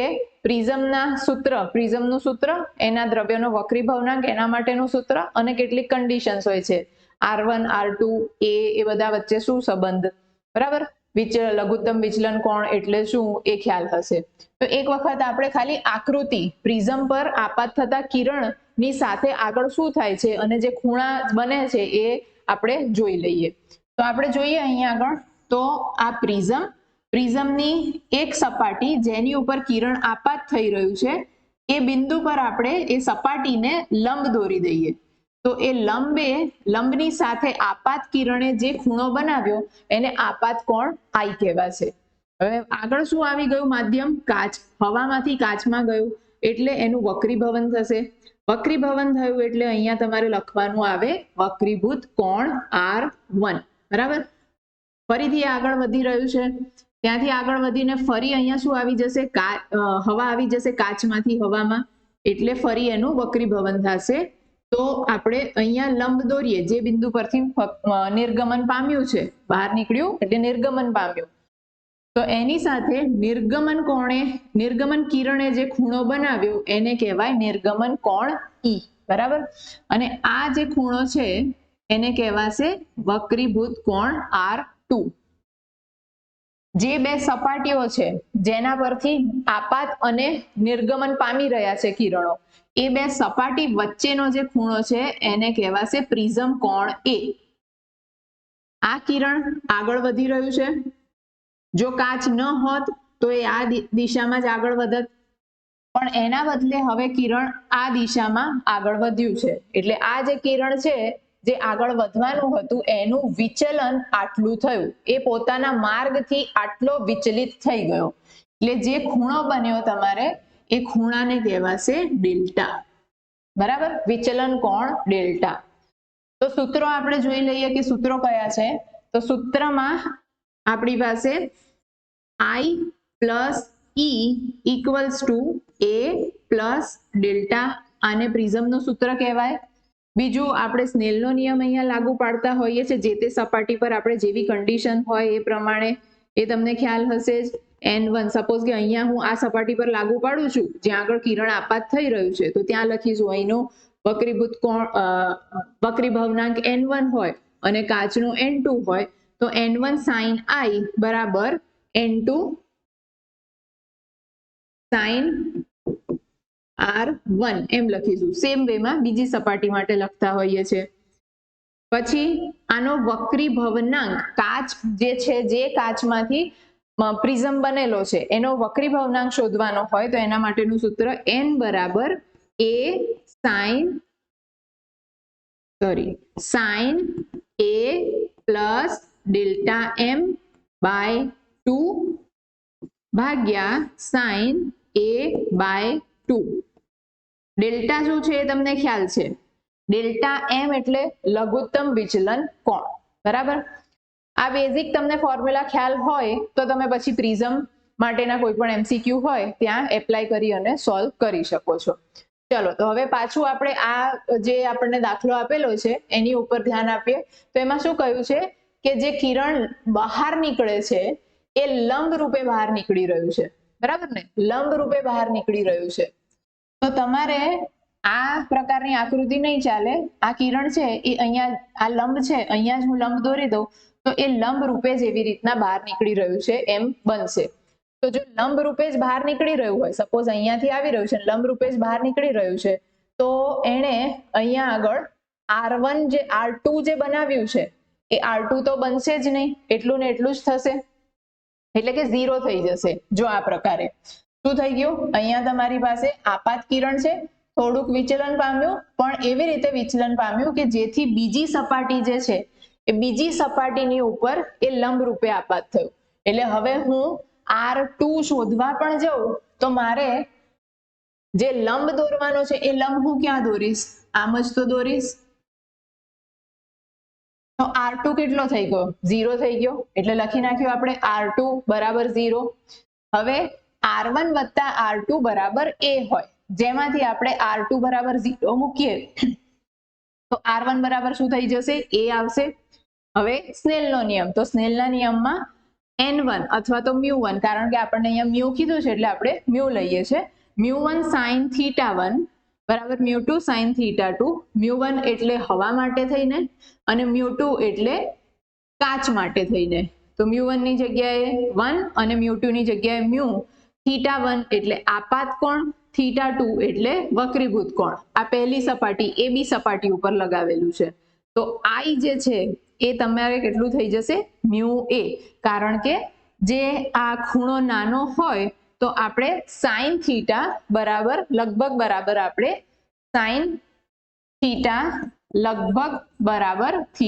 Speaker 1: પ્રિઝમનું સૂત્ર, એના દ્રવ્યનો વક્રી ભવનાંક, એના માટેનું સૂત્ર અને કેટલીક કન્ડિશન્સ હોય છે. R1 R2 A એ બધા વચ્ચે શું સંબંધ, બરાબર. લઘુત્તમ વિચલન કોણ એટલે શું એ ખ્યાલ હશે. તો એક વખત આપણે ખાલી આકૃતિ પ્રિઝમ પર આપાત થતા કિરણની સાથે આગળ શું થાય છે અને જે ખૂણા બને છે એ આપણે જોઈ લઈએ. તો આપણે જોઈએ અહીંયા આગળ, તો આ પ્રિઝમની એક સપાટી જેની ઉપર કિરણ આપાત થઈ રહ્યું છે એ બિંદુ પર આપણે એ સપાટીને લંબ દોરી દઈએ. તો એ લંબની સાથે આપાત કિરણે જે ખૂણો બનાવ્યો એને આપાત કોણ I કહેવાશે. હવે આગળ શું આવી ગયું, માધ્યમ કાચ, હવામાંથી કાચમાં ગયું એટલે એનું વક્રીભવન થશે. વક્રીભવન થયું એટલે અહીંયા તમારે લખવાનું આવે વક્રીભૂત કોણ R1, બરાબર. ફરીથી આગળ વધી રહ્યું છે, ત્યાંથી આગળ વધીને ફરી અહીંયા શું આવી જશે, હવા આવી જશે કાચમાંથી હવામાં, એટલે ફરી એનું વક્રીભવન થશે. તો આપણે અહીંયા લંબ દોરીએ, જે બિંદુ પરથી નિર્ગમન પામ્યું છે, બહાર નીકળ્યું એટલે નિર્ગમન પામ્યું, તો એની સાથે નિર્ગમન કિરણે જે ખૂણો બનાવ્યો એને કહેવાય નિર્ગમન કોણ E, બરાબર. અને આ જે ખૂણો છે એને કહેવાશે વક્રીભૂત કોણ R2. જે બે સપાટીઓ છે જેના પરથી આપાત અને નિર્ગમન પામી રહ્યા છે કિરણો, એ બે સપાટી વચ્ચેનો જે ખૂણો છે એને કહેવાશે પ્રિઝમ કોણ A. આ કિરણ આગળ વધી રહ્યું છે, જો કાચ ન હોત તો એ આ દિશામાં જ આગળ વધત, પણ એના બદલે હવે કિરણ આ દિશામાં આગળ વધ્યું છે. એટલે આ જે કિરણ છે જે આગળ વધવાનું હતું એનું વિચલન આટલું થયું, એ પોતાના માર્ગથી આટલો વિચલિત થઈ ગયો. એટલે જે ખૂણો બન્યો તમારે એ ખૂણાને કહેવાશે ડેલ્ટા, બરાબર, વિચલન કોણ ડેલ્ટા. તો સૂત્રો આપણે જોઈ લઈએ કે સૂત્રો કયા છે. તો સૂત્રમાં આપણી પાસે I plus E equals to A plus delta, આને પ્રિઝમનું સૂત્ર કહેવાય. બીજું આપણે સ્નેલનો નિયમ અહીંયા લાગુ પાડતા હોઈએ છીએ, જે તે સપાટી પર આપણે જેવી કન્ડિશન હોય એ પ્રમાણે, એ તમને ખ્યાલ હશે જ. N1 સપોઝ કે અહીંયા હું આ સપાટી પર લાગુ પાડું છું જ્યાં આગળ કિરણ આપાત થઈ રહ્યું છે, તો ત્યાં લખીશું અહીંનો વક્રીભૂત કોણ વક્રી ભવનાંક N1 હોય અને કાચનો N2 હોય, તો N1 sin I બરાબર N2 sin R1 એમ લખીશું. સેમ વેમાં બીજી સપાટી માટે લખતા હોઈએ છે. પછી આનો વક્રી ભવનાંક, કાચ જે છે, જે કાચમાંથી પ્રિઝમ બનેલો છે એનો વક્રી ભવનાંક શોધવાનો હોય તો એના માટેનું સૂત્ર N બરાબર A sin A plus delta M by 2 ભાગ્યા sin A બાય 2. ડેલ્ટા શું છે એ તમને ખ્યાલ છે. ડેલ્ટા M એટલે લઘુત્તમ વિચલન કોણ, બરાબર. આ બેઝિક તમને ફોર્મ્યુલા ખ્યાલ હોય તો તમે પછી પ્રિઝમ માટેના કોઈ પણ MCQ હોય ત્યાં એપ્લાય કરી અને સોલ્વ કરી શકો છો. ચલો, તો હવે પાછું આપણે આ જે આપણને દાખલો આપેલો છે એની ઉપર ધ્યાન આપીએ. તો એમાં શું કહ્યું છે કે જે કિરણ બહાર નીકળે છે એ લંબ રૂપે બહાર નીકળી રહ્યું છે, બરાબર ને, લંબ રૂપે બહાર નીકળી રહ્યું છે. તો તમારે આ પ્રકારની આકૃતિ નહીં ચાલે. આ કિરણ છે એ અહીંયા, આ લંબ છે, અહીંયા જ હું લંબ દોરી દઉં તો એ લંબ રૂપે જ એવી રીતના બહાર નીકળી રહ્યું છે એમ બનશે. તો જો લંબ રૂપે જ બહાર નીકળી રહ્યું હોય, સપોઝ અહીંયાથી આવી રહ્યું છે, લંબ રૂપે જ બહાર નીકળી રહ્યું છે, તો એણે અહીંયા આગળ R1 જે R2 જે બનાવ્યું છે એ R2 તો બનશે જ નહીં, એટલું ને એટલું જ થશે, એટલે કે 0 થઈ જશે. જો આ પ્રકારે શું થઈ ગયું, અહીંયા તમારી પાસે આપાત કિરણ છે, થોડુંક વિચલન પામ્યું, પણ એવી રીતે વિચલન પામ્યું કે જેથી બીજી સપાટી જે છે એ બીજી સપાટીની ઉપર એ લંબ રૂપે આપાત થયું. એટલે હવે હું R2 શોધવા પણ જાઉં તો મારે જે લંબ દોરવાનો છે એ લંબ હું ક્યાં દોરીશ, આમ જ તો દોરીશ. તો R2 કેટલો થઈ ગયો, 0 થઈ ગયો, એટલે લખી નાખ્યું આપણે R2 બરાબર 0. હવે R1 વત્તા R2 બરાબર A હોય, જેમાંથી આપણે R2 બરાબર 0 મૂકીએ તો R1 બરાબર શું થઈ જશે, A આવશે. હવે સ્નેલનો નિયમ, તો સ્નેલના નિયમમાં N1 અથવા તો μ1, કારણ કે આપણને અહીંયા મ્યુ કીધું છે એટલે આપણે મ્યુ લઈએ છીએ. μ1 sin θ1 બરાબર μ2 sin θ2. μ1 એટલે હવા માટે થઈને અને μ2 એટલે કાચ માટે થઈને. તો μ1 ની જગ્યાએ 1 અને μ2 ની જગ્યાએ μ. θ1 એટલે આપાત કોણ, θ2 એટલે વક્રીભૂત કોણ. આ પહેલી સપાટી AB સપાટી ઉપર લગાવેલું છે. તો I જે છે એ તમારે કેટલું થઈ જશે, μA, કારણ કે જે આ ખૂણો નાનો હોય તો આપણે sin θ બરાબર લગભગ બરાબર આપણે sin θ લગભગ બરાબર θ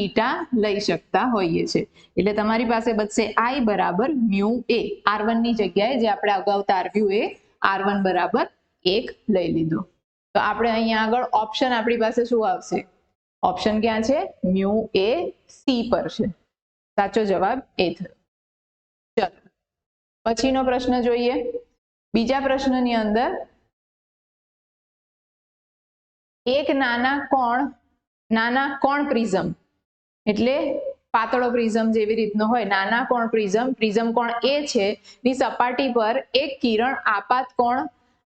Speaker 1: લઈ શકતા હોઈએ છે. એટલે તમારી પાસે બચશે I બરાબર μA. R1 ની જગ્યાએ જે આપણે અગાઉ તારવ્યું એ R1 બરાબર 1 લઈ લીધો. તો આપણે અહીંયા આગળ ઓપ્શન આપણી પાસે શું આવશે, ઓપ્શન ક્યાં છે, μA C પર છે. સાચો જવાબ એ થયો. ચલો પછીનો પ્રશ્ન જોઈએ. બીજા પ્રશ્નની અંદર એક નાના કોણ પ્રિઝમ, એટલે પાતળો પ્રિઝમ જેવી રીતનો હોય, નાના કોણ પ્રિઝમ કોણ A છે ની સપાટી પર એક કિરણ આપાત કોણ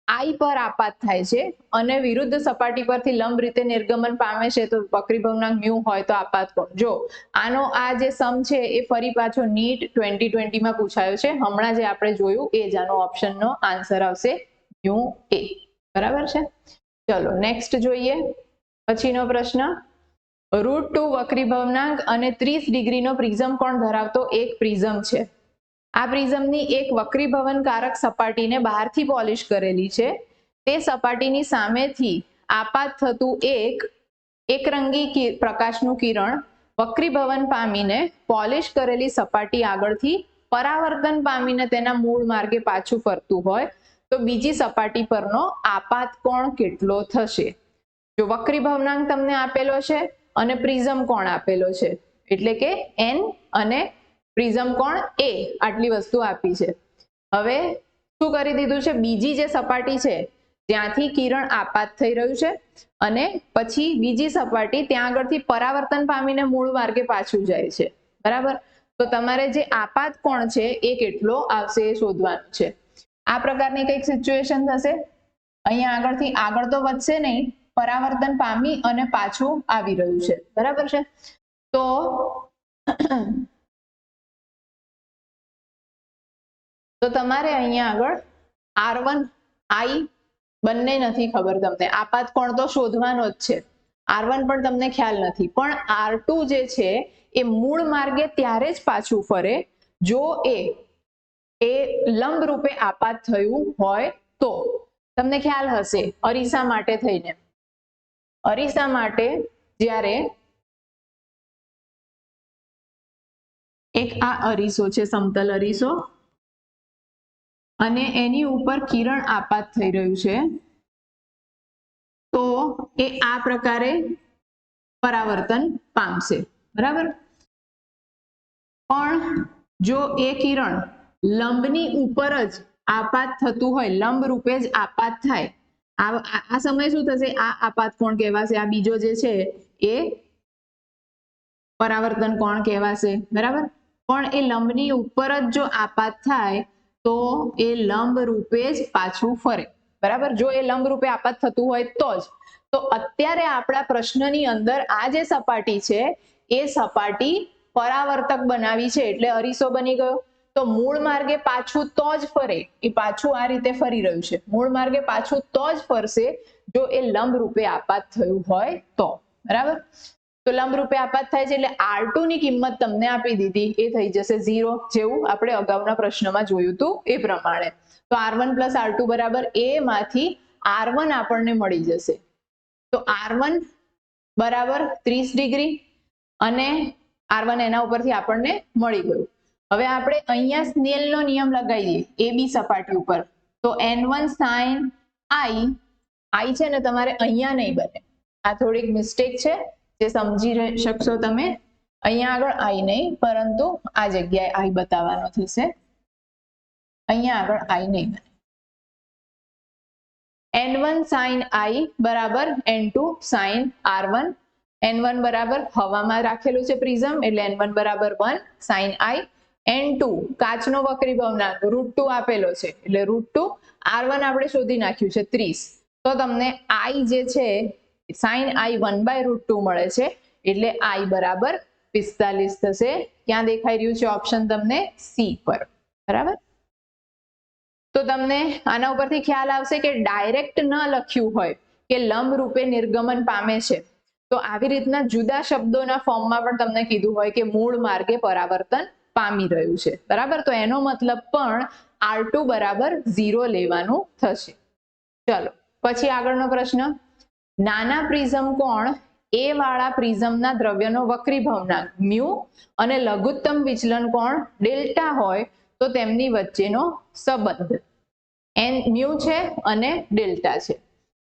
Speaker 1: I પર આપાત થાય છે અને વિરુદ્ધ સપાટી પરથી લંબ રીતે નિર્ગમન પામે છે, તો વક્રી ભવનાંક μ હોય તો આપાત કોણ. જો આનો આ જે સમ છે એ ફરી પાછો NEET 2020 માં પૂછાયો છે, હમણાં જે આપણે જોયું એ જ આનો ઓપ્શનનો આન્સર આવશે μA. બરાબર છે. ચલો નેક્સ્ટ જોઈએ. પછીનો પ્રશ્ન, √2 વક્રી ભવનાંક અને 30 ડિગ્રીનો પ્રિઝમ કોણ ધરાવતો એક પ્રિઝમ છે. આ પ્રિઝમની એક વક્રીભવન કારક સપાટીને બહારથી પોલિશ કરેલી છે. તે સપાટીની સામેથી આપાત થતું એકરંગી પ્રકાશનું કિરણ વક્રીભવન પામીને પોલિશ કરેલી સપાટી આગળથી પરાવર્તન પામીને તેના મૂળ માર્ગે પાછું ફરતું હોય તો બીજી સપાટી પરનો આપાત કોણ કેટલો થશે? જો વક્રી ભવનાંક તમને આપેલો છે અને પ્રિઝમ કોણ આપેલો છે, એટલે કે n અને પ્રિઝમ કોણ a, આટલી વસ્તુ આપી છે. હવે શું કરી દીધું છે, બીજી જે સપાટી છે ત્યાંથી કિરણ આપાત થઈ રહ્યું છે અને પછી બીજી સપાટી ત્યાં આગળથી પરાવર્તન પામીને મૂળ માર્ગે પાછું જાય છે, બરાબર. તો તમારે જે આપાત કોણ છે એ કેટલો આવશે એ શોધવાનું છે. આ પ્રકારની કઈક સિચ્યુએશન થશે. અહીંયા આગળથી આગળ તો વધશે નહીં, પરાવર્તન પામી અને પાછું આવી રહ્યું છે, બરાબર છે. તો તમારે અહીંયા આગળ R1 I બંને નથી ખબર તમને, આપાત કોણ તો શોધવાનો જ છે. R1 પણ તમને ખ્યાલ નથી, પણ R2 જે છે એ મૂળ માર્ગે ત્યારે જ પાછું ફરે જો એ લંબ રૂપે આપાત થયું હોય તો. તમને ખ્યાલ હશે અરીસા માટે થઈને, અરીસા માટે જ્યારે એક આ અરીસો છે, સમતલ અરીસો, અને એની ઉપર કિરણ આપાત થઈ રહ્યું છે, તો એ આ પ્રકારે પરાવર્તન પામશે, બરાબર. પણ જો એ કિરણ લંબની ઉપર જ આપાત થતું હોય, લંબ રૂપે જ આપાત થાય, આ સમય શું થશે, આ આપાત કોણ કહેવાશે, આ બીજો જે છે એ પરાવર્તન કોણ કહેવાશે, બરાબર. પણ એ લંબની ઉપર જ જો આપાત થાય તો એ લંબ રૂપે જ પાછું ફરે, બરાબર. જો એ લંબ રૂપે આપાત થતું હોય તો જ. તો અત્યારે આપણા પ્રશ્નની અંદર આ જે સપાટી છે એ સપાટી પરાવર્તક બનાવી છે, એટલે અરીસો બની ગયો. તો મૂળ માર્ગે પાછું તો જ ફરે, એ પાછું આ રીતે ફરી રહ્યું છે, મૂળ માર્ગે પાછું તો જ ફરશે જો એ લંબ રૂપે આપાત થયું હોય તો, બરાબર. તો લંબ રૂપે આપાત થાય છે એટલે R2 ની કિંમત તમને આપી દીધી, એ થઈ જશે 0, જેવું આપણે અગાઉના પ્રશ્નમાં જોયું હતું એ પ્રમાણે. તો R1 + R2 બરાબર a માંથી R1 આપણને મળી જશે. તો R1 બરાબર 30 ડિગ્રી અને R1 એના ઉપરથી આપણને મળી ગયું. હવે આપણે અહીંયા સ્નેલનો નિયમ લગાવી દઈએ AB સપાટી ઉપર. તો N1 sin I છે ને તમારે અહીંયા નહીં બને, આ થોડીક મિસ્ટેક છે જે સમજી શકશો તમે. અહીંયા આગળ I નહીં, પરંતુ આ જગ્યાએ I બતાવવાનો થશે, અહીંયા આગળ I નહીં બને. N1 sin I બરાબર N2 sin R1. N1 બરાબર હવામાં રાખેલું છે પ્રિઝમ, એટલે N1 બરાબર 1 sin I. N2 કાચનો વક્રી ભવનાંક √2 આપેલો છે, એટલે √2. R1 આપણે શોધી નાખ્યું છે 30. તો તમને I જે છે sin I 1/√2 મળે છે, એટલે I બરાબર 45 થશે. ક્યાં દેખાઈ રહ્યું છે ઓપ્શન તમને? C પર, બરાબર. તો તમને આના ઉપરથી ખ્યાલ આવશે કે ડાયરેક્ટ ન લખ્યું હોય કે લંબ રૂપે નિર્ગમન પામે છે, તો આવી રીતના જુદા શબ્દોના ફોર્મમાં પણ તમને કીધું હોય કે મૂળ માર્ગે પરાવર્તન પામી રહ્યું છે, બરાબર. તો એનો મતલબ પણ R2 બરાબર 0 લેવાનું થશે. ચલો પછી આગળનો પ્રશ્ન. નાના પ્રિઝમ કોણ A વાળા પ્રિઝમના દ્રવ્યનો વક્રી ભવનાંક મ્યુ અને લઘુત્તમ વિચલન કોણ ડેલ્ટા હોય તો તેમની વચ્ચેનો સંબંધ મ્યુ છે અને ડેલ્ટા છે.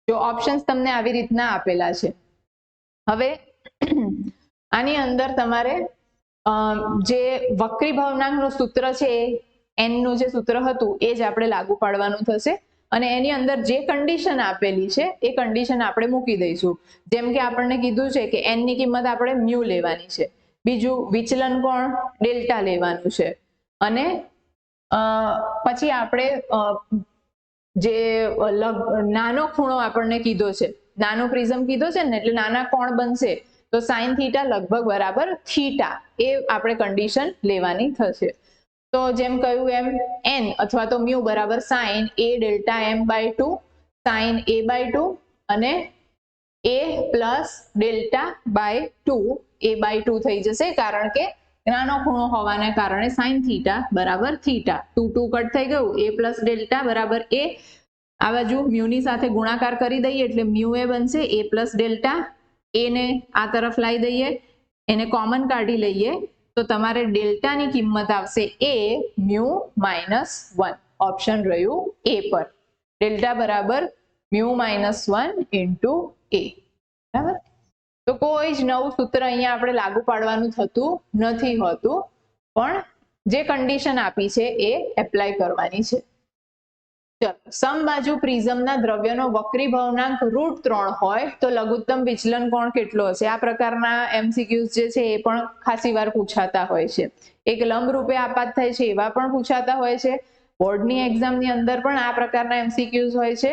Speaker 1: જો ઓપ્શન્સ તમને આવી રીતના આપેલા છે. હવે આની અંદર તમારે જે વક્રી ભવનાંકનું સૂત્ર છે, n નું જે સૂત્ર હતું એ જ આપણે લાગુ પાડવાનું થશે, અને એની અંદર જે કન્ડિશન આપેલી છે એ કન્ડિશન આપણે મૂકી દઈશું. જેમ કે આપણને કીધું છે કે n ની કિંમત આપણે મ્યુ લેવાની છે, બીજું વિચલન કોણ ડેલ્ટા લેવાનું છે, અને પછી આપણે જે નાનો ખૂણો આપણને કીધો છે, નાનો પ્રિઝમ કીધો છે ને, એટલે નાના કોણ બનશે તો sin થીટા લગભગ બરાબર થીટા, એ આપણે કન્ડિશન લેવાની થશે. તો જેમ કહ્યું એમ n અથવા તો મ્યુ બરાબર sin A delta m/2 sin A/2 અને A પ્લસ ડેલ્ટા/2 A/2 થઈ જશે, કારણ કે નાનો ખૂણો હોવાને કારણે sin થીટા બરાબર થીટા. 2 કટ થઈ ગયું, A પ્લસ ડેલ્ટા બરાબર A. આ બાજુ મ્યુ ની સાથે ગુણાકાર કરી દઈએ એટલે મ્યુ A બનશે A પ્લસ ડેલ્ટા. A ને આ તરફ લાવી દઈએ, એને કોમન કાઢી લઈએ તો તમારે ડેલ્ટાની કિંમત આવશે A મ્યુ -1. ઓપ્શન રહ્યું A પર. ડેલ્ટા બરાબર μ-1 ઇન્ટુ a, બરાબર. તો કોઈ જ નવું સૂત્ર અહીંયા આપણે લાગુ પાડવાનું થતું નથી હોતું, પણ જે કન્ડિશન આપી છે એ એપ્લાય કરવાની છે. ચલો, સમબાજુ પ્રિઝમના દ્રવ્યનો વક્રી ભવનાંક √3 હોય તો લઘુત્તમ વિચલન કોણ કેટલો હશે? આ પ્રકારના MCQs જે છે એ પણ ખાસી વાર પૂછાતા હોય છે. એક લંબ રૂપે આપાત થાય છે એવા પણ પૂછાતા હોય છે. બોર્ડની એક્ઝામની અંદર પણ આ પ્રકારના MCQs હોય છે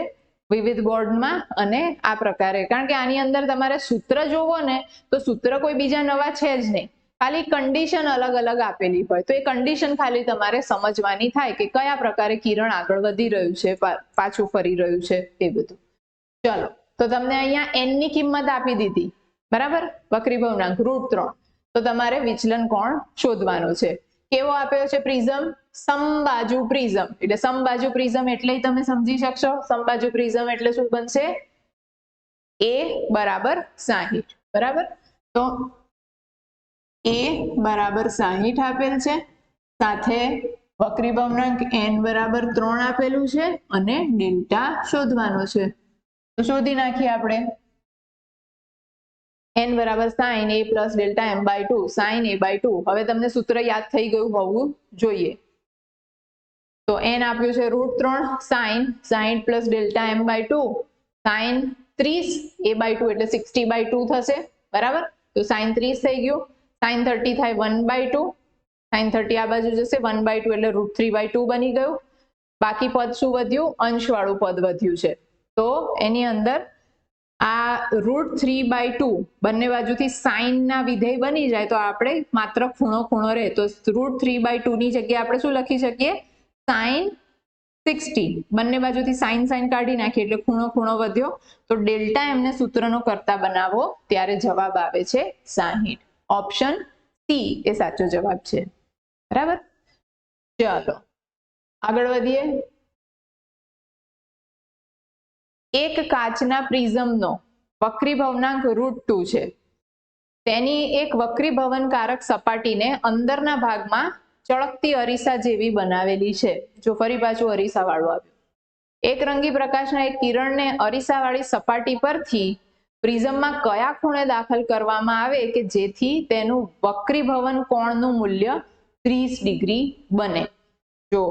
Speaker 1: વિવિધ બોર્ડમાં, અને આ પ્રકારે, કારણ કે આની અંદર તમારે સૂત્ર જોવો ને તો સૂત્ર કોઈ બીજા નવા છે જ નહીં, ખાલી કન્ડિશન અલગ અલગ આપેલી હોય, તો એ કન્ડિશન ખાલી તમારે સમજવાની થાય કે કયા પ્રકારે કિરણ આગળ વધી રહ્યું છે, પાછું ફરી રહ્યું છે, એ બધું. ચલો, તો તમને અહીંયા n ની કિંમત આપી દીધી, બરાબર, વક્રી ભવનાંક √3, તો તમારે વિચલન કોણ શોધવાનો છે. કેવો આપ્યો છે પ્રિઝમ? સમબાજુ પ્રિઝમ. એટલે સમબાજુ પ્રિઝમ એટલે તમે સમજી શકશો, સમબાજુ પ્રિઝમ એટલે શું બનશે? a બરાબર 60, બરાબર. તો a બરાબર 60 આપેલ છે, સાથે વક્રી ભવનાંક n બરાબર 3 આપેલું છે, અને ડેલ્ટા શોધવાનો છે. તો શોધી નાખીએ આપણે. n બરાબર sin a plus delta m/2, sin a/2. હવે તમને સૂત્ર યાદ થઈ ગયું હોવું જોઈએ. તો n આપ્યું છે √3, sin 60 plus delta m/2, sin 30 a/2 એટલે 60/2 થશે, બરાબર. તો sin 30 થઈ ગયું, sin 30 થાય 1/2, sin 30 આ બાજુ જશે, 1/2 એટલે √3/2 બની ગયું. બાકી પદ શું વધ્યું? અંશવાળું પદ વધ્યું છે. તો એની અંદર આ √3/2 બંને બાજુથી સાઇન ના વિધેય બની જાય તો આપણે માત્ર ખૂણો ખૂણો રહે, તો √3/2 ની જગ્યાએ આપણે શું લખી શકીએ? sin 60. બંને બાજુથી સાઇન સાઇન કાઢી નાખીએ એટલે ખૂણો ખૂણો વધ્યો. તો ડેલ્ટા એમને સૂત્રનો કરતા બનાવો ત્યારે જવાબ આવે છે 60. ઓપ્શન સી એ સાચો જવાબ છે, બરાબર. ચાલો આગળ વધીએ. એક કાચના પ્રિઝમનો વક્રી ભવનાંક √2 છે. તેની એક વક્રી ભવનકારક સપાટીને અંદરના ભાગમાં ચળકતી અરીસા જેવી બનાવેલી છે. જો ફરી પાછું અરીસા વાળું આવ્યું. એક રંગી પ્રકાશના એક કિરણને અરીસાવાળી સપાટી પરથી પ્રિઝમમાં કયા ખૂણે દાખલ કરવામાં આવે કે જેથી તેનું વક્રીભવન કોણનું મૂલ્ય 30 ડિગ્રી બને? જો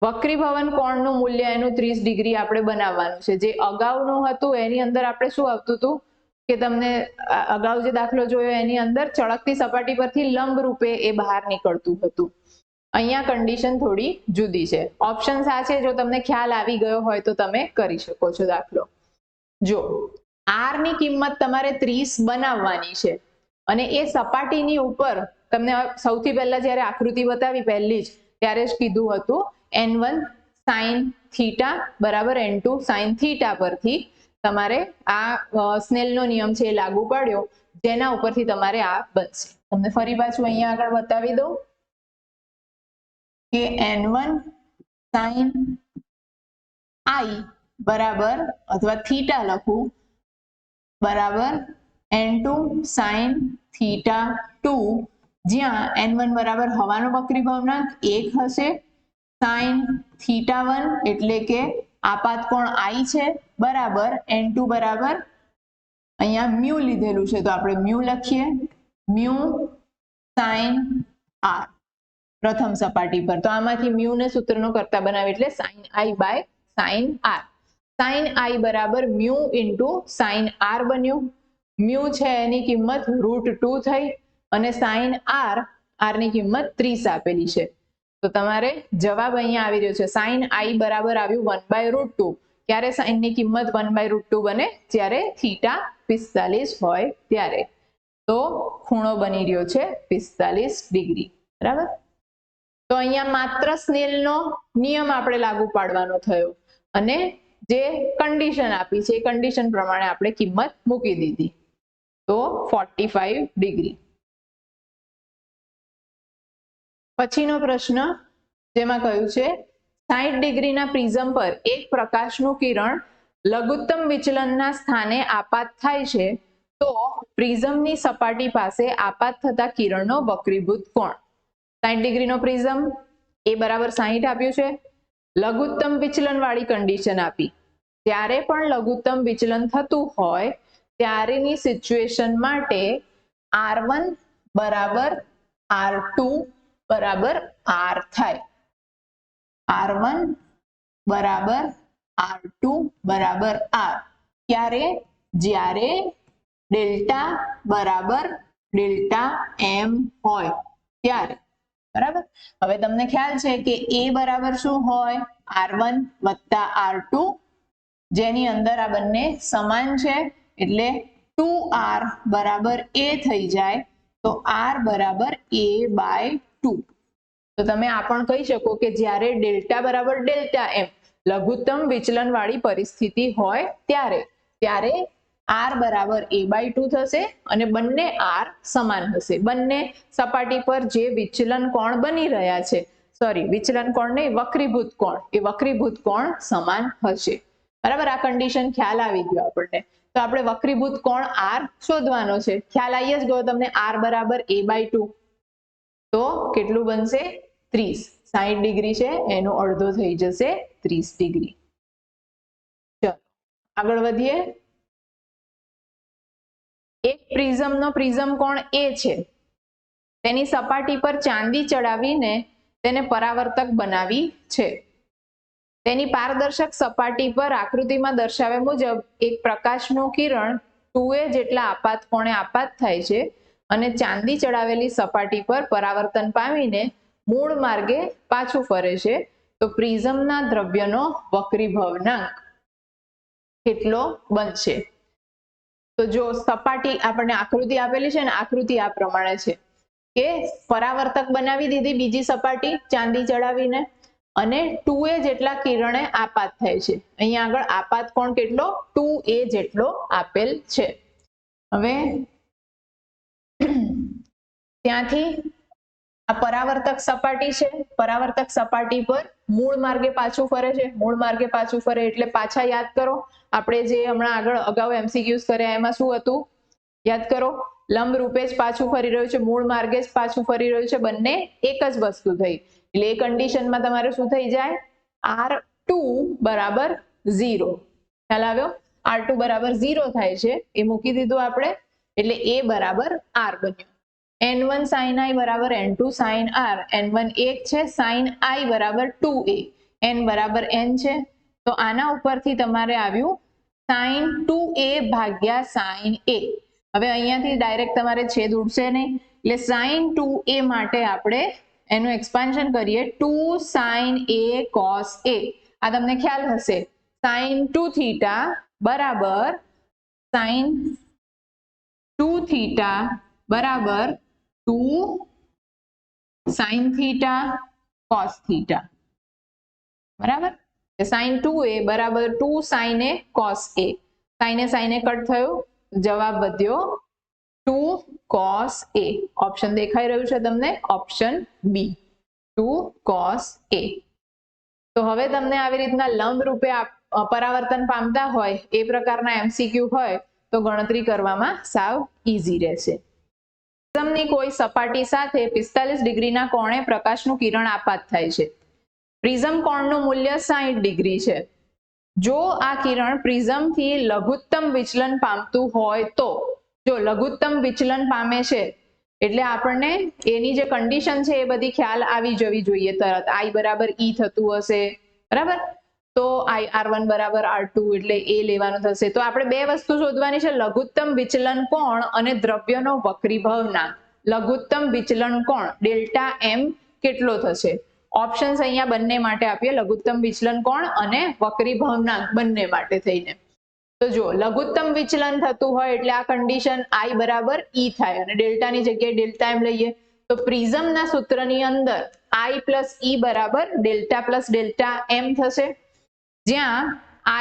Speaker 1: વક્રીભવન કોણનું મૂલ્ય એનું 30 ડિગ્રી આપણે બનાવવાનું છે. જે અગાઉનું હતું એની અંદર આપણે શું આવતું હતું કે તમને અગાઉ જે દાખલો જોયો એની અંદર ચળકતી સપાટી પરથી લંબ રૂપે એ બહાર નીકળતું હતું. અહીંયા કન્ડિશન થોડી જુદી છે. ઓપ્શન આ છે, જો તમને ખ્યાલ આવી ગયો હોય તો તમે કરી શકો છો દાખલો. જો r ની કિંમત તમારે 30 બનાવવાની છે અને એ સપાટીની ઉપર તમને સૌથી પહેલા જ્યારે આકૃતિ બતાવી પહેલી જ ત્યારે જ કીધું હતું n1 sin થીટા બરાબર n2 sin થીટા પરથી તમારે આ સ્નેલનો નિયમ છે એ લાગુ પાડ્યો, જેના ઉપરથી તમારે આ બનશે. તમને ફરી પાછું અહીંયા આગળ બતાવી દઉં કે n1 sin i બરાબર, અથવા થીટા લખું, બરાબર n2 sin થીટા 2, જ્યાં n1 બરાબર હવાનો વક્રી ભવનાંક 1 હશે, sin થીટા 1 એટલે કે આપાત કોણ i છે, બરાબર n2 બરાબર અહીંયા મ્યુ લીધેલું છે તો આપણે મ્યુ લખીએ, મ્યુ sin r પ્રથમ સપાટી પર. તો આમાંથી મ્યુ ને સૂત્રનો કરતા બનાવે એટલે sin i by sin r. sin i બરાબર મ્યુ ઇન્ટુ sin r બન્યું. મ્યુ છે એની કિંમત √2 થઈ અને sin r ની કિંમત 30 આપેલી છે. તો તમારે જવાબ અહીંયા આવી રહ્યો છે. sin i બરાબર આવ્યું 1/√2. ક્યારે sin ની કિંમત 1/√2 બને? જ્યારે થીટા 45 હોય ત્યારે. તો ખૂણો બની રહ્યો છે 45 ડિગ્રી, બરાબર. તો અહીંયા માત્ર સ્નેલનો નિયમ આપણે લાગુ પાડવાનો થયો અને જે કન્ડિશન આપી છે એ કન્ડિશન પ્રમાણે આપણે કિંમત મૂકી દીધી, તો 45 ડિગ્રી. પછીનો પ્રશ્ન જેમાં કહ્યું છે 60 ડિગ્રીના પ્રિઝમ પર એક પ્રકાશનું કિરણ લઘુત્તમ વિચલનના સ્થાને આપાત થાય છે તો પ્રિઝમની સપાટી પાસે આપાત થતા કિરણનો વક્રીભૂત કોણ? 60 ડિગ્રીનો પ્રિઝમ, એ બરાબર 60 આપ્યું છે, લઘુત્તમ વિચલન વાળી કન્ડિશન આપી. ત્યારે પણ લઘુત્તમ વિચલન થતું હોય ત્યારેની સિચ્યુએશન માટે R1 બરાબર R2 બરાબર R થાય. R1 બરાબર R2 બરાબર R. ક્યારે? જ્યારે ડેલ્ટા બરાબર ડેલ્ટા M હોય ત્યારે. બરાબર. હવે તમને ખ્યાલ છે કે A બરાબર શું હોય? R1 વત્તા R2, જેની અંદર આ બંને સમાન છે એટલે 2R બરાબર A થઈ જાય, તો R બરાબર A/2. તો તમે આ પણ કહી શકો કે જ્યારે ડેલ્ટા બરાબર ડેલ્ટા M લઘુત્તમ વિચલન વાળી પરિસ્થિતિ હોય ત્યારે R બરાબર A/2 થશે અને બંને R સમાન હશે. બંને સપાટી પર જે વિચલન કોણ બની રહ્યા છે, વિચલન કોણ નહીં, વક્રીભૂત કોણ, એ વક્રીભૂત કોણ સમાન હશે. બરાબર. આ કન્ડિશન ખ્યાલ આવી ગયો આપણને. તો આપણે વક્રીભૂત કોણ R શોધવાનો છે. ખ્યાલ આવી જ ગયો તમને. R બરાબર A/2 તો કેટલું બનશે? 30. 60 ડિગ્રી છે એનો અડધો થઈ જશે 30 ડિગ્રી. ચલો આગળ વધીએ. એક પ્રિઝમનો પ્રિઝમ કોણ A છે, તેની સપાટી પર ચાંદી ચડાવીને તેને પરાવર્તક બનાવી છે. તેની પારદર્શક સપાટી પર આકૃતિમાં દર્શાવ્યા મુજબ એક પ્રકાશનું કિરણ 2A જેટલા આપાત કોણે આપાત થાય છે અને ચાંદી ચડાવેલી સપાટી પર પરાવર્તન પામીને મૂળ માર્ગે પાછું ફરે છે. તો પ્રિઝમના દ્રવ્યનો વક્રીભવનાંક કેટલો બનશે? તો જો સપાટી આપણને આકૃતિ આપેલી છે ને, આકૃતિ આ પ્રમાણે છે કે પરાવર્તક બનાવી દીધી બીજી સપાટી ચાંદી ચડાવીને અને 2A જેટલા કિરણે આપાત થાય છે. અહીંયા આગળ આપાત કોણ કેટલો? 2A જેટલો આપેલ છે. હવે ત્યાંથી આ પરાવર્તક સપાટી છે, પરાવર્તક સપાટી પર મૂળ માર્ગે પાછું ફરે છે. મૂળ માર્ગે પાછું ફરે એટલે પાછા યાદ કરો આપણે જે હમણાં આગળ અગાઉ MCQs કર્યા એમાં શું હતું? યાદ કરો. લંબ રૂપે જ પાછું ફરી રહ્યું છે, મૂળ માર્ગે જ પાછું ફરી રહ્યું છે. બંને એક જ વસ્તુ થઈ એટલે એ કન્ડિશનમાં તમારે શું થઈ જાય? R2 બરાબર 0. ખ્યાલ આવ્યો? R2 બરાબર 0 થાય છે એ મૂકી દીધું આપણે એટલે A બરાબર R બન્યું. N1 sin I બરાબર N2 sin R. N1 1 છે, sin I બરાબર 2A, N બરાબર N છે. તો આના ઉપરથી તમારે આવ્યું sin 2A ભાગ્યા sin A. હવે અહીંયાથી ડાયરેક્ટ તમારે છેદ ઉડશે નહીં એટલે sin 2A માટે આપણે એનું એક્સપાન્શન કરીએ 2 sin A cos A. આ તમને ખ્યાલ હશે. sin 2 થીટા બરાબર sin 2 થીટા બરાબર 2 sin થીટા cos થીટા. બરાબર. sin 2A બરાબર 2 sin A cos A. sin A cut થયો, જવાબ વધ્યો 2 cos A. ઓપ્શન દેખાઈ રહ્યું છે તમને? Option B 2 cos A. તો હવે તમને આવી રીતના લંબ રૂપે પરાવર્તન પામતા હોય એ પ્રકારના MCQ હોય તો ગણતરી કરવામાં સાવ ઈઝી રહેશે. પ્રિઝમની કોઈ સપાટી સાથે 45 ડિગ્રીના કોણે પ્રકાશનું કિરણ આપાત થાય છે. પ્રિઝમ કોણનું મૂલ્ય 60 ડિગ્રી છે. જો આ કિરણ પ્રિઝમથી લઘુત્તમ વિચલન પામતું હોય તો, જો લઘુત્તમ વિચલન પામે છે એટલે આપણને એની જે કન્ડિશન છે એ બધી ખ્યાલ આવી જવી જોઈએ તરત. I બરાબર E થતું હશે, બરાબર? તો R1 બરાબર R2 એટલે એ લેવાનું થશે. તો આપણે બે વસ્તુ શોધવાની છે, લઘુત્તમ વિચલન કોણ અને દ્રવ્યનો વક્રીભવનાંક. લઘુત્તમ વિચલન કોણ ડેલ્ટા M કેટલો થશે? ઓપ્શન્સ અહીંયા બંને માટે આપીએ, લઘુત્તમ વિચલન કોણ અને વક્રીભવનાંક બંને માટે થઈને. તો જો લઘુત્તમ વિચલન થતું હોય એટલે આ કન્ડિશન I બરાબર E થાય અને ડેલ્ટાની જગ્યાએ ડેલ્ટા M લઈએ તો પ્રિઝમના સૂત્રની અંદર I પ્લસ E બરાબર ડેલ્ટા પ્લસ ડેલ્ટા M થશે, જ્યાં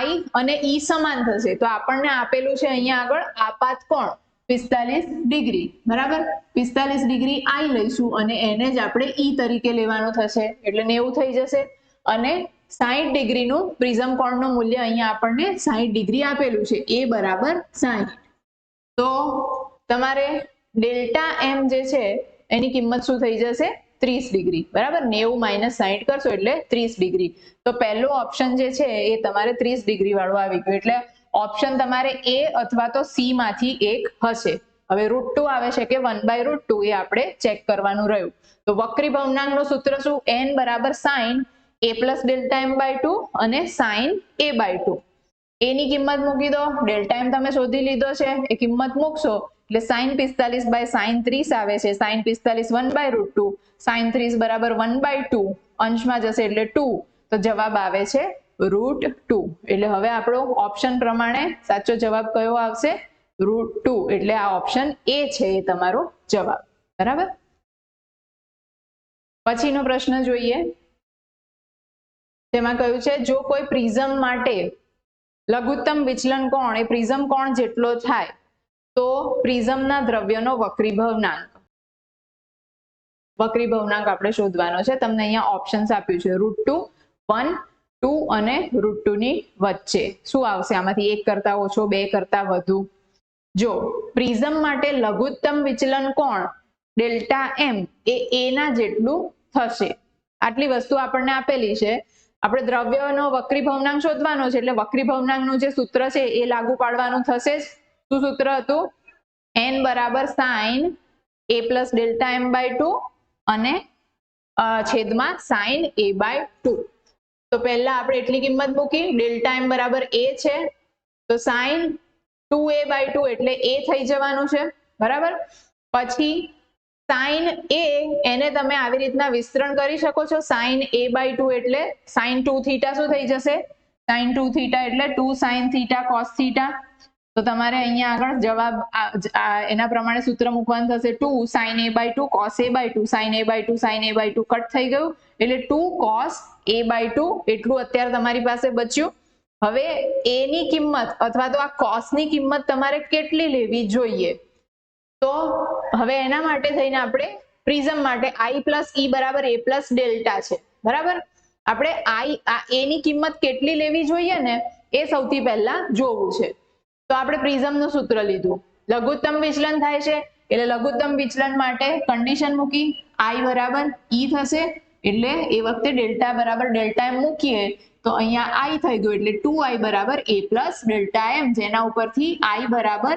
Speaker 1: I અને E સમાન થશે. તો આપણને આપેલું છે અહીંયા આગળ આપાત કોણ 45 ડિગ્રી, બરાબર? 45 ડિગ્રી I લઈશું અને એને જ આપણે E તરીકે લેવાનું થશે એટલે 90 થઈ જશે. અને 60 ડિગ્રીનું પ્રિઝમ કોણનું મૂલ્ય અહીંયા આપણને 60 ડિગ્રી આપેલું છે, A બરાબર 60. તો તમારે ડેલ્ટા M જે છે એની કિંમત શું થઈ જશે? 30 ડિગ્રી, બરાબર. 90 માઇનસ 60 કરશો એટલે 30 ડિગ્રી. તો પહેલો ઓપ્શન જે છે એ તમારે 30 ડિગ્રી વાળો આવી ગયો, એટલે ઓપ્શન તમારે એ અથવા તો સી માંથી એક હશે. હવે √2 આવે છે કે 1/√2 એ આપણે ચેક કરવાનું રહ્યું. તો વક્રી ભવનાંકનું સૂત્ર શું? n બરાબર sin a plus delta m by 2 અને sin a બાય 2. a ની કિંમત મૂકી દો, ડેલ્ટા m તમે શોધી લીધો છે, એ કિંમત મૂકશો એટલે sin 45 બાય sin 30 આવે છે. sin 45 1/√2, sin 30 બરાબર 1/2, અંશમાં જશે એટલે 2, તો જવાબ આવે છે √2. એટલે હવે આપણો ઓપ્શન પ્રમાણે સાચો જવાબ કયો આવશે? √2. એટલે આ ઓપ્શન એ છે એ તમારો જવાબ, બરાબર. પછીનો પ્રશ્ન જોઈએ, તેમાં કહ્યું છે જો કોઈ પ્રિઝમ માટે લઘુત્તમ વિચલન કોણ એ પ્રિઝમ કોણ જેટલો થાય તો પ્રિઝમના દ્રવ્યનો વક્રી ભવનાંક આપણે શોધવાનો છે. તમને અહીંયા ઓપ્શન્સ આપ્યું છે √2, 1, 2 અને √2 ની વચ્ચે. શું આવશે આમાંથી? 1 કરતા ઓછો, 2 કરતા વધુ? જો પ્રિઝમ માટે લઘુત્તમ વિચલન કોણ ડેલ્ટા m એ a ના જેટલું થશે. આટલી વસ્તુ આપણને આપેલી છે. આપણે દ્રવ્યનો વક્રી ભવનાંક શોધવાનો છે, એટલે વક્રી ભવનાંકનું જે સૂત્ર છે એ લાગુ પાડવાનું થશે જ. શું સૂત્ર હતું? n બરાબર sin a plus delta m by 2 અને છેદમાં sin a બાય 2. તો પહેલા આપણે એટલી કિંમત મૂકી, ડેલ્ટા m બરાબર a છે તો sin 2a બાય 2 એટલે a થઈ જવાનું છે, બરાબર. પછી sin a એને તમે આવી રીતના વિસ્તરણ કરી શકો છો. sin a બાય 2 એટલે sin 2 થીટા શું થઈ જશે? sin 2 થીટા એટલે 2 sin થીટા cos થીટા. તો તમારે અહીંયા આગળ જવાબ એના પ્રમાણે સૂત્ર મૂકવાનું થશે 2 sin a by 2 cos a by 2 sin a by 2 sin a by 2 cut થઈ ગયું એટલે 2 cos a બાય 2 એટલું અત્યારે તમારી પાસે બચ્યું. હવે a ની કિંમત અથવા તો આ cos ની કિંમત તમારે કેટલી લેવી જોઈએ? તો હવે એના માટે થઈને આપણે પ્રિઝમ માટે i પ્લસ e બરાબર a પ્લસ ડેલ્ટા છે, બરાબર. આપણે a ની કિંમત કેટલી લેવી જોઈએ ને એ સૌથી પહેલા જોવું છે. તો આપણે પ્રિઝમનું સૂત્ર લીધું, લઘુત્તમ વિચલન થાય છે એટલે લઘુત્તમ વિચલન માટે કન્ડિશન મૂકી, i બરાબર e થશે એટલે એ વખતે ડેલ્ટા બરાબર ડેલ્ટા m મૂકીએ તો અહીંયા i થઈ ગયું એટલે 2i બરાબર a પ્લસ ડેલ્ટા m, જેના ઉપરથી i બરાબર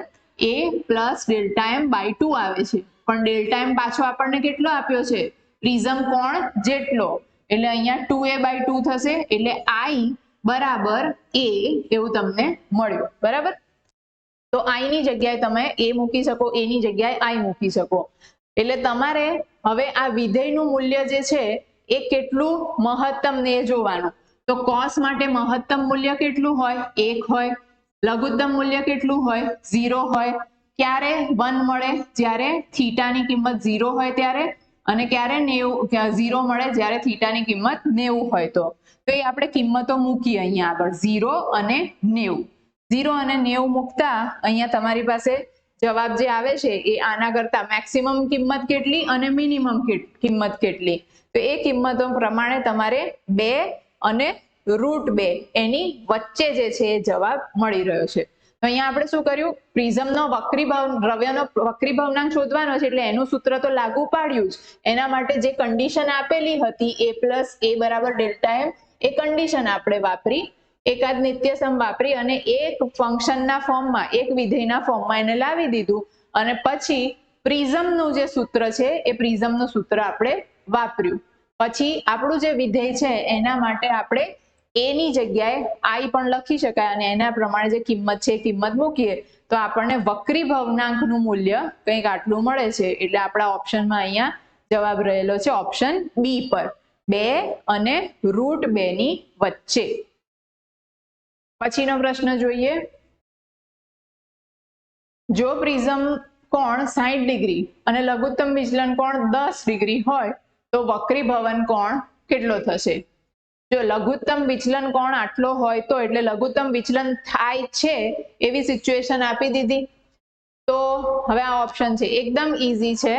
Speaker 1: a plus delta m by 2 આવે છે. પણ ડેલ્ટા m પાછો આપણને કેટલો આપ્યો છે? પ્રિઝમ કોણ જેટલો, એટલે અહીંયા 2a બાય 2 થશે એટલે i બરાબર a એવું તમને મળ્યું, બરાબર. તો i ની જગ્યાએ તમે a મૂકી શકો, a ની જગ્યાએ i મૂકી શકો. એટલે તમારે હવે આ વિધેયનું મૂલ્ય જે છે એ કેટલું મહત્તમ ને એ જોવાનું. તો cos માટે મહત્તમ મૂલ્ય કેટલું હોય? 1 હોય. લઘુત્તમ મૂલ્ય કેટલું હોય? 0 હોય. ક્યારે 1 મળે? જ્યારે થીટાની કિંમત 0 હોય ત્યારે, અને ક્યારે 0 મળે? જ્યારે થીટાની કિંમત 90 હોય. તો એ આપણે કિંમતો મૂકી અહીંયા આગળ 0 અને 90. 0 અને 90 મૂકતા અહીંયા તમારી પાસે જવાબ જે આવે છે એ આના કરતા મેક્સિમમ કિંમત કેટલી અને મિનિમમ કિંમત કેટલી, તો એ કિંમતો પ્રમાણે તમારે 2 અને √2 એની વચ્ચે જે છે એ જવાબ મળી રહ્યો છે. તો અહીંયા આપણે શું કર્યું? પ્રિઝમનો દ્રવ્યનો વક્રી ભવનાંક શોધવાનો છે એટલે એનું સૂત્ર તો લાગુ પાડ્યું જ. એના માટે જે કન્ડિશન આપેલી હતી a પ્લસ a બરાબર ડેલ્ટા m, એ કન્ડિશન આપણે વાપરી, એકાદ નિત્યસમ વાપરી અને એક ફંક્શનના ફોર્મમાં, એક વિધેયના ફોર્મમાં એને લાવી દીધું અને પછી પ્રિઝમનું જે સૂત્ર છે એ પ્રિઝમનું સૂત્ર આપણે વાપર્યું. પછી આપણું જે વિધેય છે એના માટે આપણે a ની જગ્યાએ i પણ લખી શકાય અને એના પ્રમાણે જે કિંમત છે એ કિંમત મૂકીએ તો આપણને વક્રી ભવનાંકનું મૂલ્ય કંઈક આટલું મળે છે. એટલે આપણા ઓપ્શનમાં અહીંયા જવાબ રહેલો છે ઓપ્શન બી પર, 2 અને √2 ની વચ્ચે. પછીનો પ્રશ્ન જોઈએ, જો પ્રિઝમ કોણ 60 ડિગ્રી અને લઘુત્તમ વિચલન કોણ 10 ડિગ્રી હોય તો વક્રી ભવન કોણ કેટલો થશે? જો લઘુત્તમ વિચલન કોણ આટલો હોય તો, એટલે લઘુત્તમ વિચલન થાય છે એવી સિચ્યુએશન આપી દીધી. તો હવે આ ઓપ્શન છે એકદમ ઈઝી છે.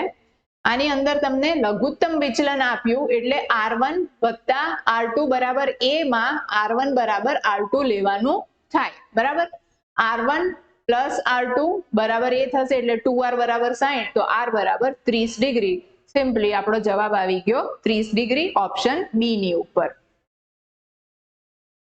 Speaker 1: આની અંદર તમને લઘુત્તમ વિચલન આપ્યું એટલે r1 વત્તા r2 બરાબર a માં r1 બરાબર r2 લેવાનું થાય, બરાબર. r1 પ્લસ r2 બરાબર a થશે એટલે 2r બરાબર 60, તો r બરાબર 30 ડિગ્રી. સિમ્પલી આપણો જવાબ આવી ગયો 30 ડિગ્રી ઓપ્શન બી ની ઉપર.